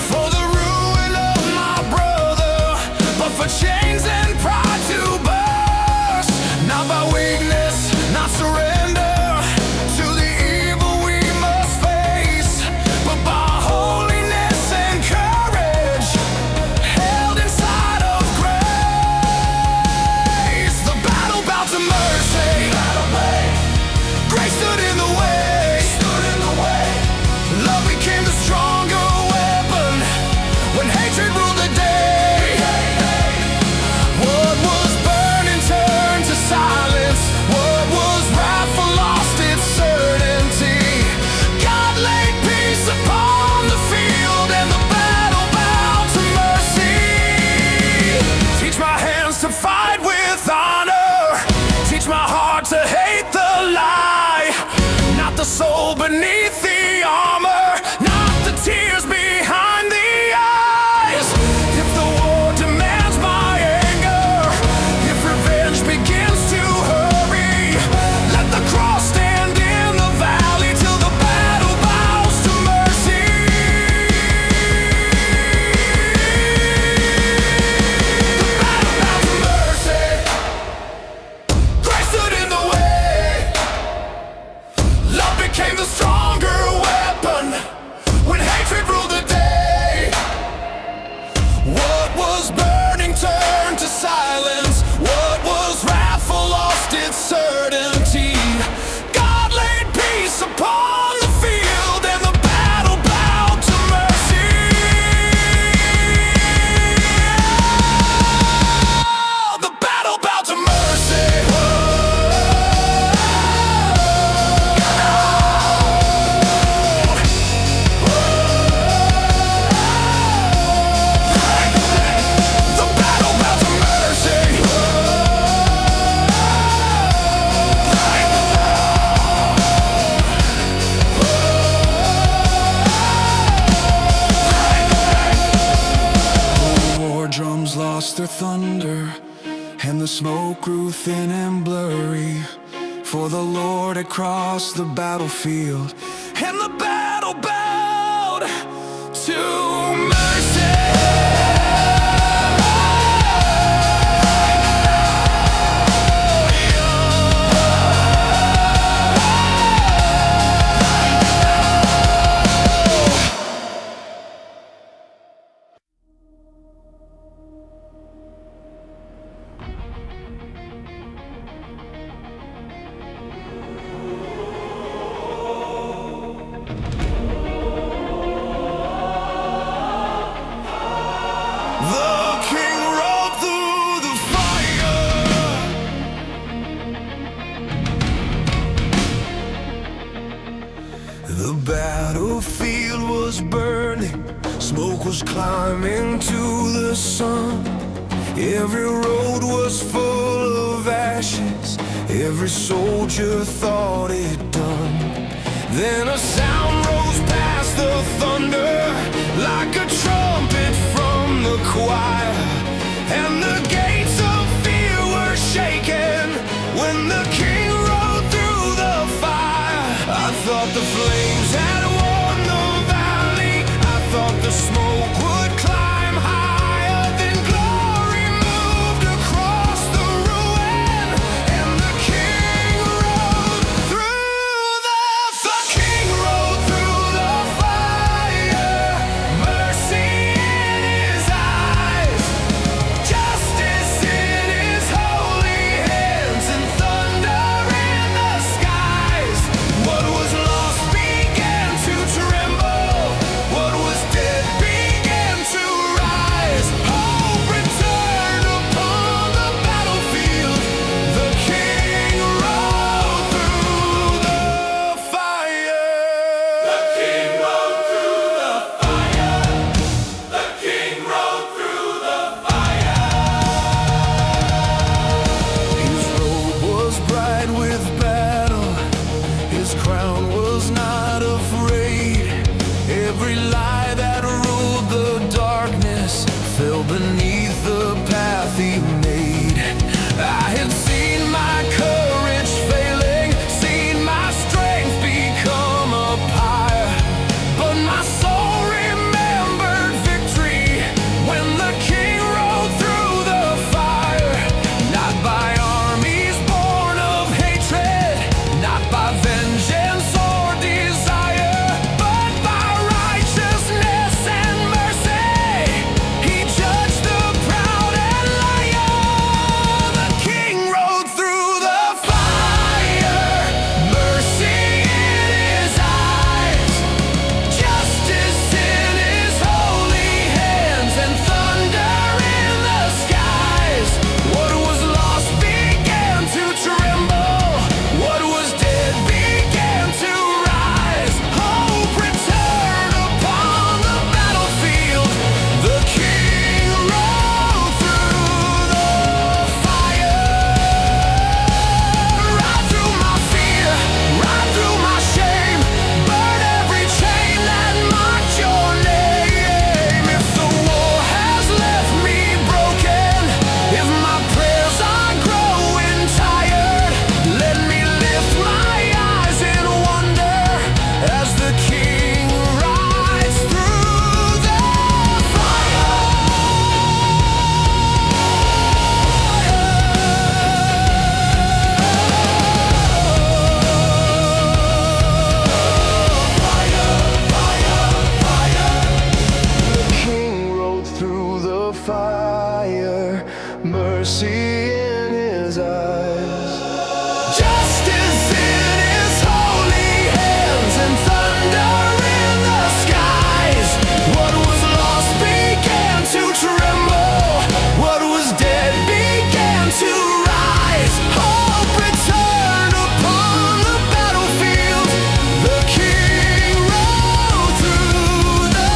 for the ruin of my brother, but for chains and pride to burst. Not by weakness, not surrender to the evil we must face, but by holiness and courage held inside of grace. The battle bowed to mercy. Grace stood in the way. Love became the stronger weapon when hatred ruled the day. What was burning turned to silence. What was wrathful lost its certainty. God laid peace upon the field, and the battle bowed to mercy. Teach my hands to fight with honor. Teach my heart to hate the lie. Not the soul beneath the armor, not the tears behind the eyes. If the war demands my anger, if revenge begins to hurry, let the cross stand in the valley till the battle bows to mercy. The battle bowed to mercy. Grace stood in the way. Love became the stronger weapon when hatred ruled the day. What was burning turned to silence. What was wrathful lost its certainty. God laid peace upon the field, and the battle bowed to mercy. The battle bowed to mercy. The battle bowed to mercy. The war drums lost their thunder, and the smoke grew thin and blurry. For the Lord had crossed the battlefield, and the battle bowed to mercy. The battlefield was burning, smoke was climbing to the sun. Every road was full of ashes, every soldier thought it done. Then a sound rose past the thunder, like a trumpet from the choir, and the gates of fear were shaken when the king rode through the fire. I thought the flames had won the valley, I thought the smoke would climb higher, then glory moved across the ruin, and the king rode through the king rode through the fire, mercy in his eyes, justice in his holy hands, and thunder in the skies. What was lost began to tremble, what was dead began to rise. Hope returned upon the battlefield, the king rode through the fire. The king rode through the fire. The king rode through the fire. His robe was bright with battle, his crown was not afraid. Every lie that ruled the darkness fell beneath the path he made. I had seen my courage failing, seen my strength become a pyre, but my soul remembered victory when the king rode through the fire. Not by armies born of hatred, not by vengeance or desire, but by righteousness and mercy. He judged the proud and liar. The king rode through the fire, mercy in his eyes, justice in his holy hands, and thunder in the skies. What was lost began to tremble, what was dead began to rise. Hope returned upon the battlefield, the king rode through the fire. Right through my fear, right through my shame, burn every chain that marked your name. If the war has left me broken, if my prayers are growing tired, let me lift my eyes in wonder as the king rides through the fire. The king rode through the fire, mercy in his eyes, justice in his holy hands, and thunder in the skies. What was lost began to tremble, what was dead began to rise. Hope returned upon the battlefield, the king rode through the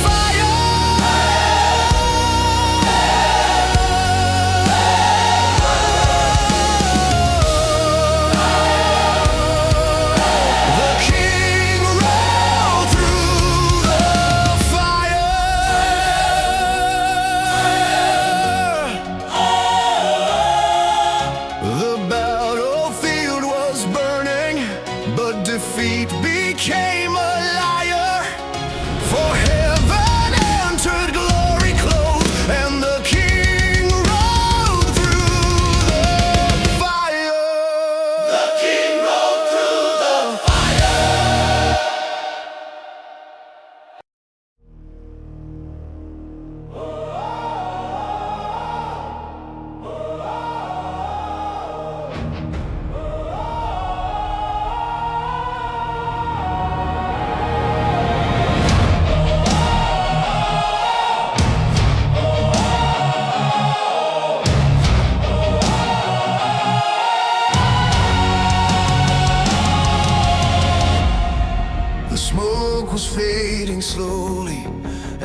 fire.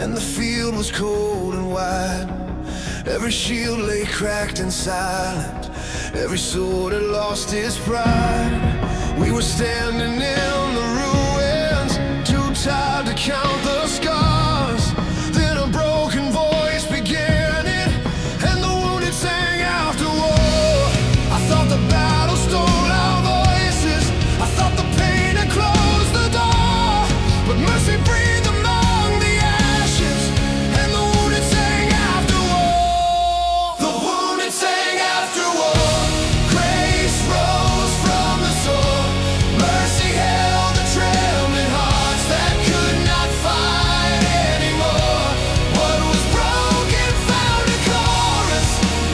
and the field was cold and wide. Every shield lay cracked and silent, every sword had lost its pride. We were standing in the ruins, too tired to count the scars. Then a broken voice began it, and the wounded sang after war. I thought the battle stole our voices, I thought the pain had closed the door, but mercy breathed among the ashes, and the wounded sang after war. The wounded sang after war. Grace rose from the sword, mercy held the trembling hearts that could not fight anymore. What was broken found a chorus,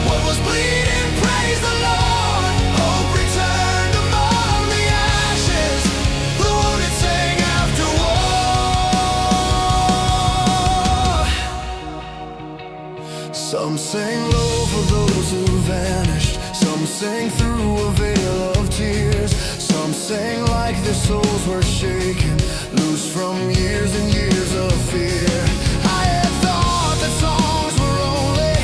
what was bleeding praised the Lord. Hope returned among the ashes, the wounded sang after war. Some sang low for those who vanished, some sang through a veil of tears, some sang like their souls were shaken, loose from years and years of fear. I had thought that songs were only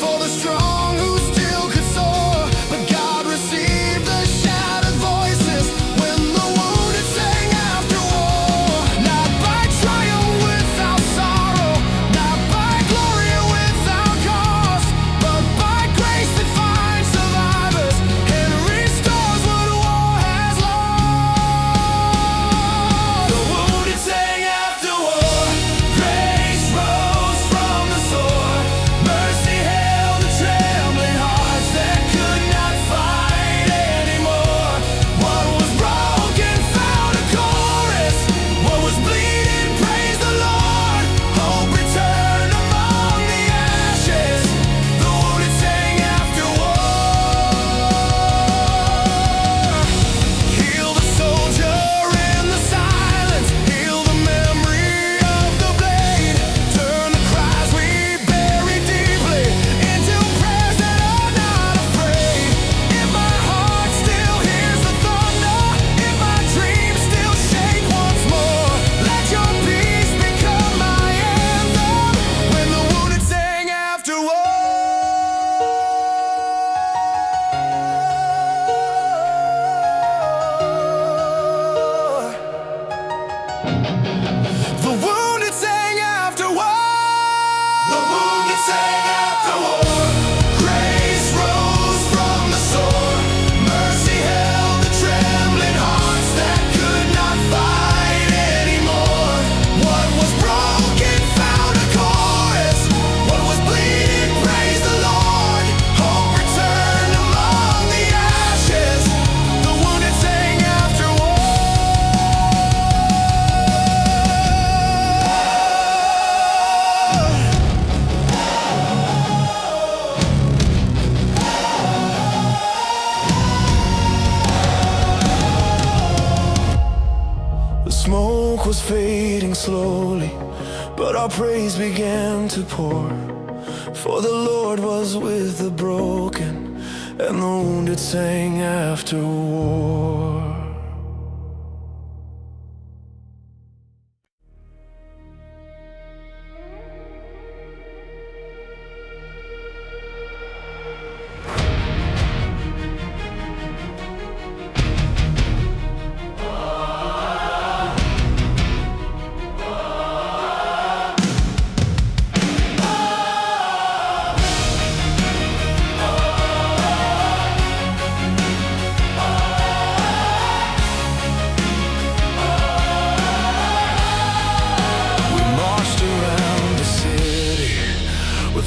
for the strong who still could soar, but God received the shattered voices when the wounded sang after war. Not by triumph without sorrow, not by glory without cause, but by grace that finds survivors and restores what war has lost. The wounded sang after war. Grace rose from the sword, mercy held the trembling hearts that could not fight anymore. What was broken found a chorus, what was bleeding praised the Lord. Hope returned among the ashes, the wounded sang after war. Heal the soldier in the silence, heal the memory of the blade. Turn the cries we bury deeply into prayers that are not afraid. If my heart still hears the thunder, if my dreams still shake once more, let your peace become my anthem when the wounded sang after war. The wounded sang after war. The wounded sang after war. Grace rose from the sword, mercy held the trembling hearts that could not fight anymore. What was broken found a chorus, what was bleeding praised the Lord. Hope returned among the ashes, the wounded sang after war. The smoke was fading slowly, but our praise began to pour. For the Lord was with the broken, and the wounded sang after war.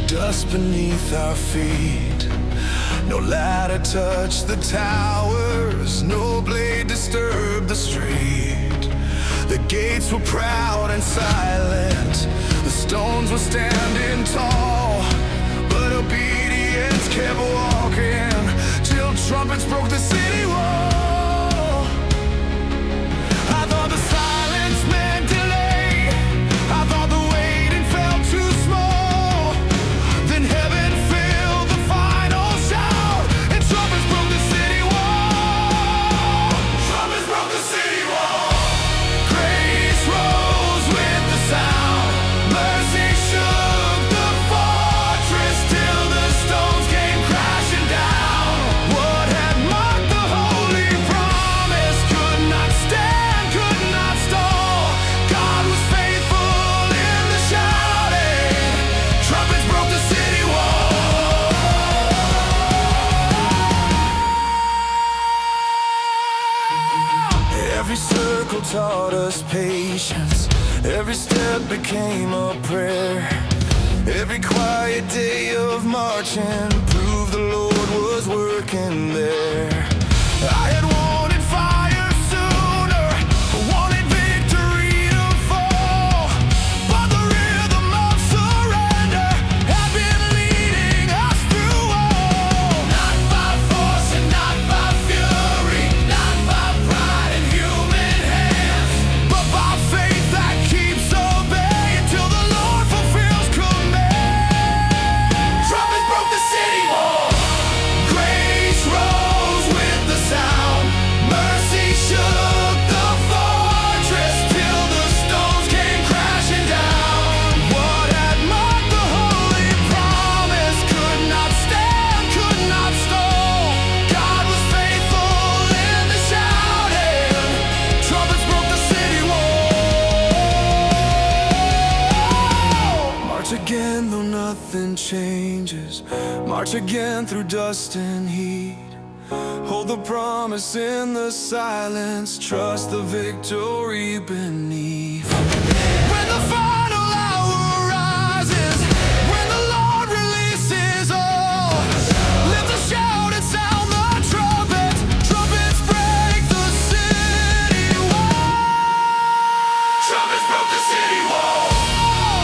Dust beneath our feet, no ladder touched the towers, no blade disturbed the street. The gates were proud and silent, the stones were standing tall, but obedience kept walking till trumpets broke the city wall. I thought the silence meant delay, I thought the waiting felt too small. Then heaven filled the final shout, and trumpets broke the city wall. Trumpets broke the city wall. Grace rose with the sound, mercy became a prayer. Every quiet day of marching proved the Lord was working there. I had wanted fire sooner, wanted victory to fall, but the rhythm of surrender had been leading us through all. Not by force and not by fury, not by pride and human hands, but by faith that keeps obeying till the Lord fulfills command. Trumpets broke the city wall, grace rose with the sound, mercy shook the fortress till the stones came crashing down. What had marked the holy promise could not stand, could not stall. God was faithful in the shouting. Trumpets broke the city wall. March again though nothing changes, march again through dust and heat. Hold the promise in the silence, trust the victory beneath. When the final hour rises, when the Lord releases all, lift the shout and sound the trumpet. Trumpets break the city wall. Trumpets broke the city wall.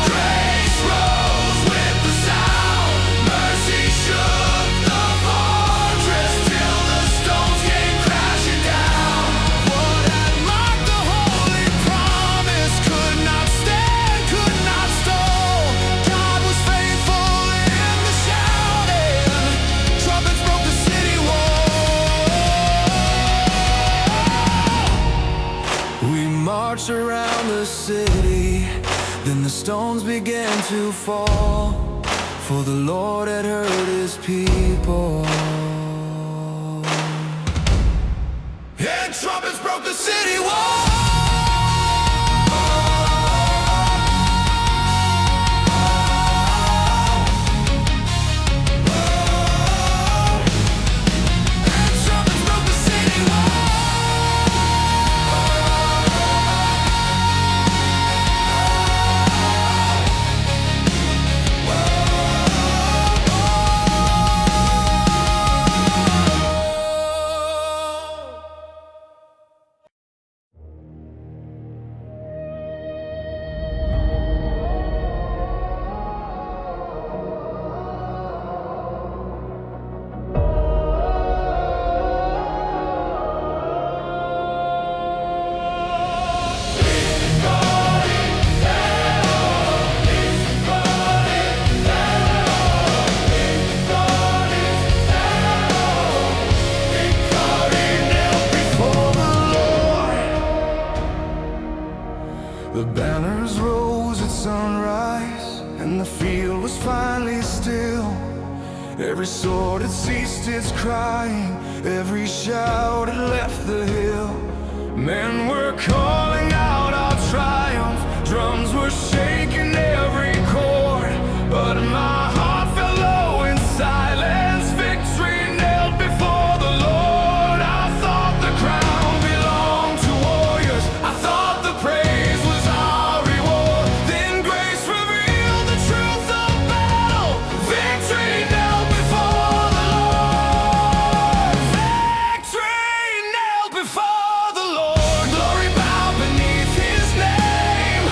Grace rose with the sound, mercy shook the fortress till the stones came crashing down. What had marked the holy promise could not stand, could not stall. God was faithful in the shouting. Trumpets broke the city wall. We marched around the city, then the stones began to fall, for the Lord had heard his people. And trumpets broke the city wall. And trumpets broke the city wall. The banners rose at sunrise, and the field was finally still. Every sword had ceased its crying, every shout had left the hill. Men were calling out our triumph, drums were shaking every chord, but my heart fell low in silence. Victory knelt before the Lord. I thought the crown belonged to warriors, I thought the praise was our reward. Then grace revealed the truth of battle. Victory knelt before the Lord. Victory knelt before the Lord. Glory bowed beneath his name.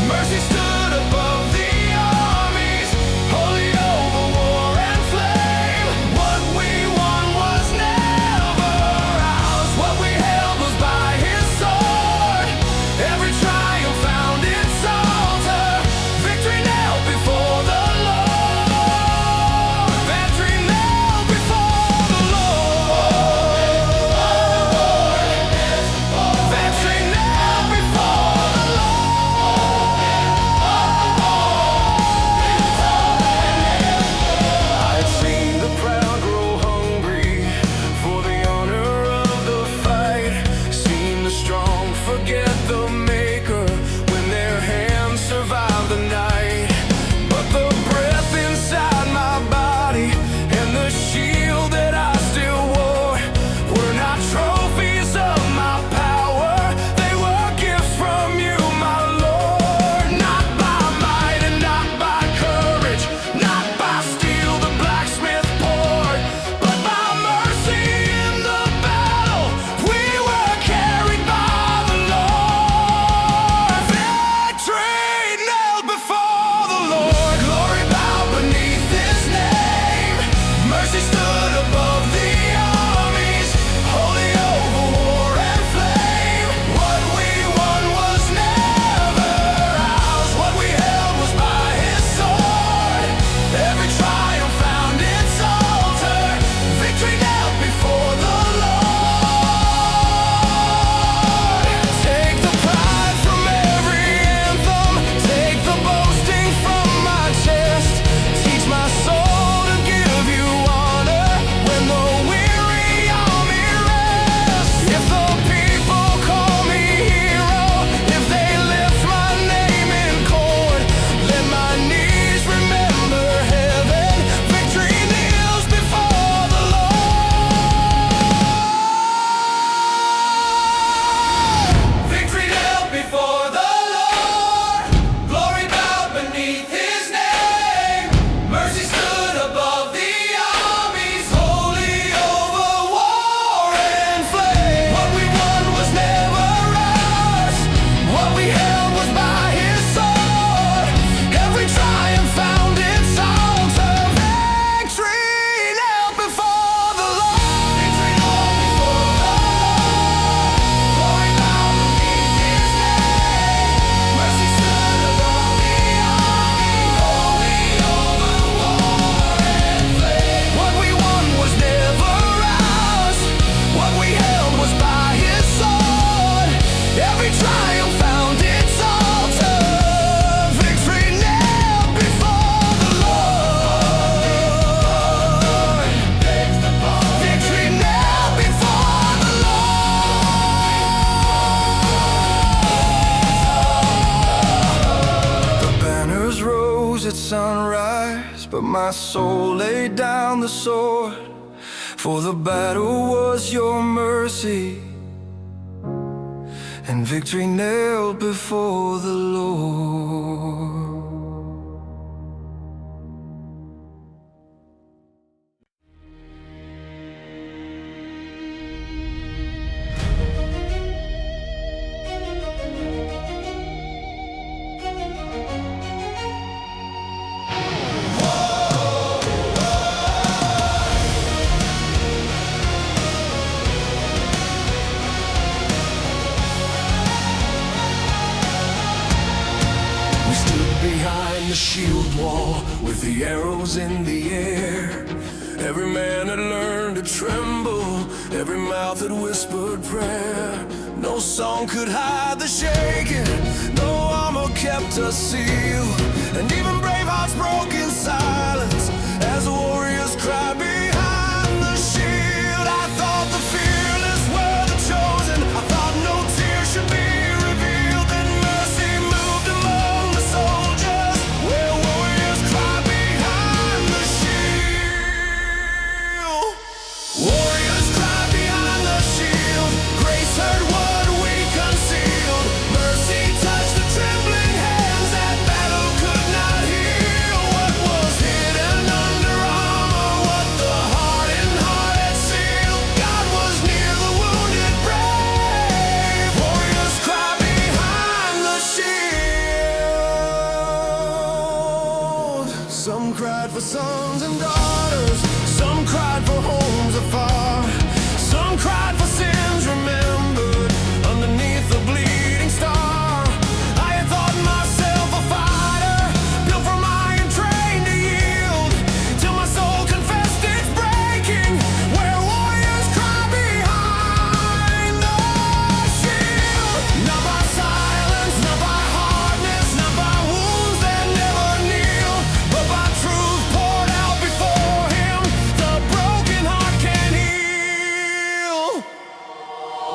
Mercy stood above the armies. Holy but my soul laid down the sword. For the battle was your mercy, and victory knelt before the Lord. The shield wall with the arrows in the air. Every man had learned to tremble, every mouth had whispered prayer. No song could hide the shaking, no armor kept us sealed, and even brave hearts broke in silence as the warriors cried behind the shield. I thought the fearless were the chosen, I thought no tears should be revealed. Then mercy moved among the soldiers, where warriors cry behind the shield. Warriors cry behind the shield. Grace heard what we concealed. Mercy touched the trembling hands that battle could not heal. What was hidden under armor, what the hardened heart had sealed. God was near the wounded brave. Warriors cry behind the shield. Some cried for sons and daughters, some cried for homes afar, some cried for sins remembered underneath the bleeding star. I had thought myself a fighter, built from iron, trained to yield, till my soul confessed its breaking, where warriors cry behind the shield. Not by silence, not by hardness, not by wounds that never kneel, but by truth poured out before him, the broken heart can heal.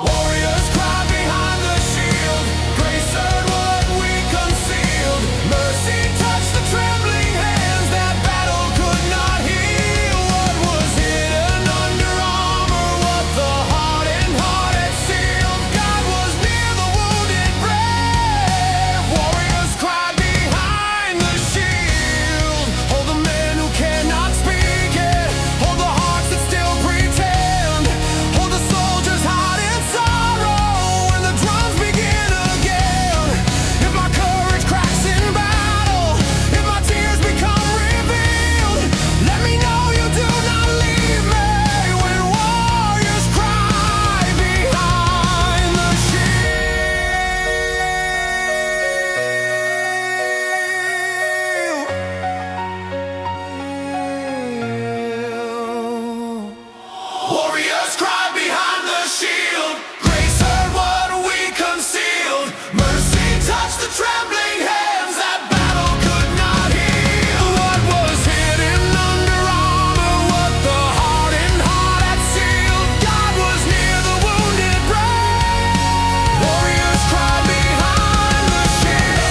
Warriors cry behind the shield. Grace heard what we concealed. Mercy touched the trembling hands that battle could not heal. What was hidden under armor, what the hardened heart had sealed. God was near the wounded brave. Warriors cry behind the shield. Hold the men who cannot speak it, hold the hearts that still pretend, hold the soldiers hide in sorrow when the drums begin again. If my courage cracks in battle, if my tears become revealed, let me know you do not leave me when warriors cry behind the shield. Warriors cry behind the shield. Grace heard what we concealed. Mercy touched the trembling hands that battle could not heal. What was hidden under armor, what the hardened heart had sealed. God was near the wounded brave. Warriors cry behind the shield.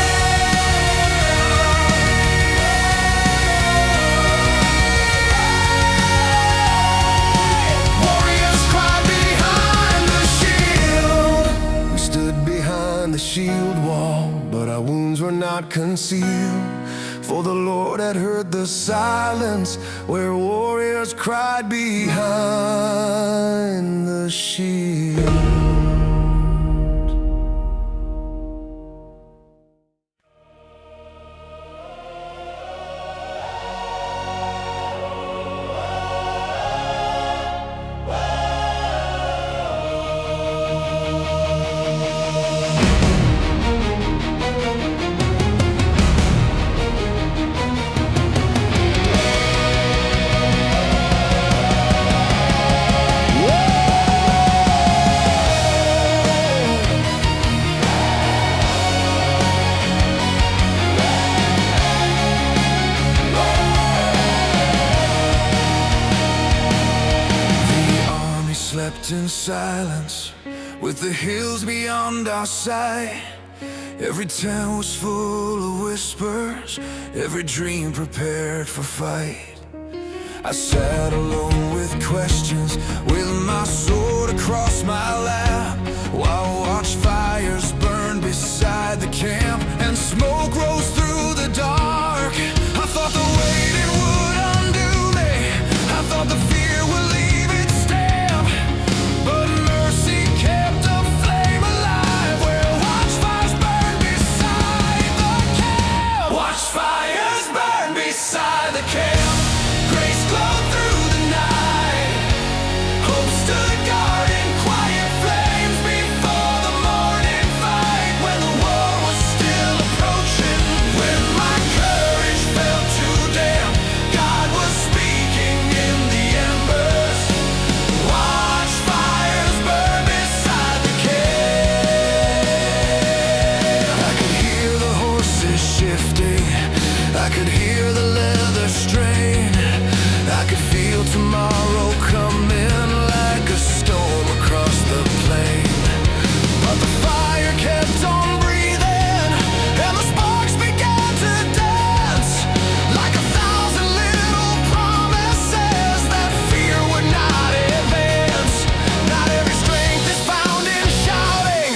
Warriors cry behind the shield. We stood behind the shield wall, but our wounds were not concealed. For the Lord had heard the silence where warriors cried behind the shield. In silence, with the hills beyond our sight, Every tent was full of whispers, every dream prepared for fight. I sat alone with questions, with my sword across my lap, while watchfires burned beside the camp and smoke rose through the dark. I thought the waiting would undo me, I thought the fear would leave its stamp, but mercy kept a flame alive where watchfires burned beside the camp. Watchfires burned beside the camp. Grace glowed through the night. Hope stood guard in quiet flames before the morning fight. When the war was still approaching, when my courage felt too damp, God was speaking in the embers. Watchfires burned beside the camp. I could hear the horses shifting, I could hear the leather strain, I could feel tomorrow coming like a storm across the plain. But the fire kept on breathing, and the sparks began to dance, like 1,000 little promises that fear would not advance. Not every strength is found in shouting,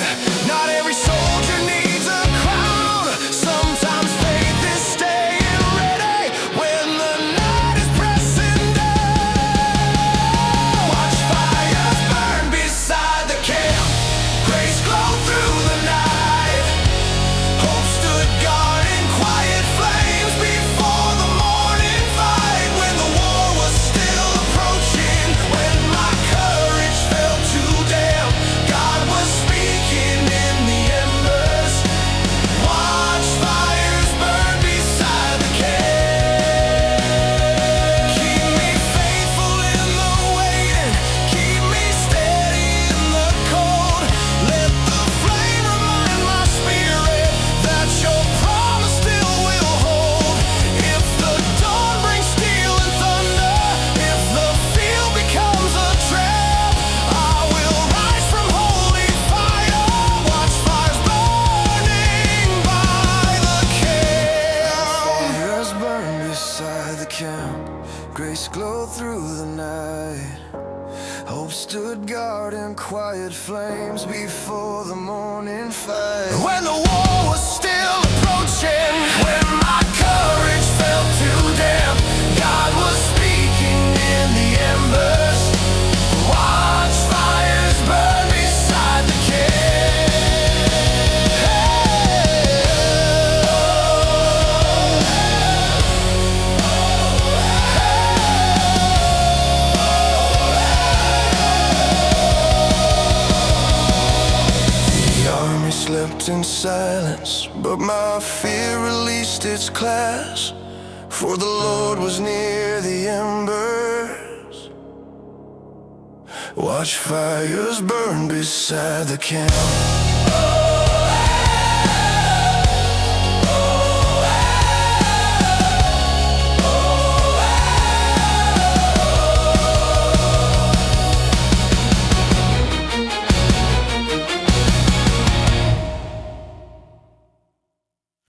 not every soldier needs a crown. Sometimes faith is staying ready when the night is pressing down. Watchfires burn beside the camp. Grace glowed through the night. Hope stood guard in quiet flames before the morning fight. When the war was still approaching, when my courage felt too damp, God was speaking in the embers. Watchfires burn beside the camp. Keep me faithful in the waiting, keep me steady in the cold. Let the flame remind my spirit that your promise still will hold. If the dawn brings steel and thunder, if the field becomes a trap, I will rise from holy fire. Watchfires burning by the camp. Fires burn beside the camp. Grace glowed through the night. Hope stood guard in quiet flames before the morning fight. When the war was still approaching, when my courage felt too damp, God was speaking in the embers. Watchfires burn beside the The army slept in silence, but my fear released its class, for the Lord was near the embers. Watchfires burn beside the camp.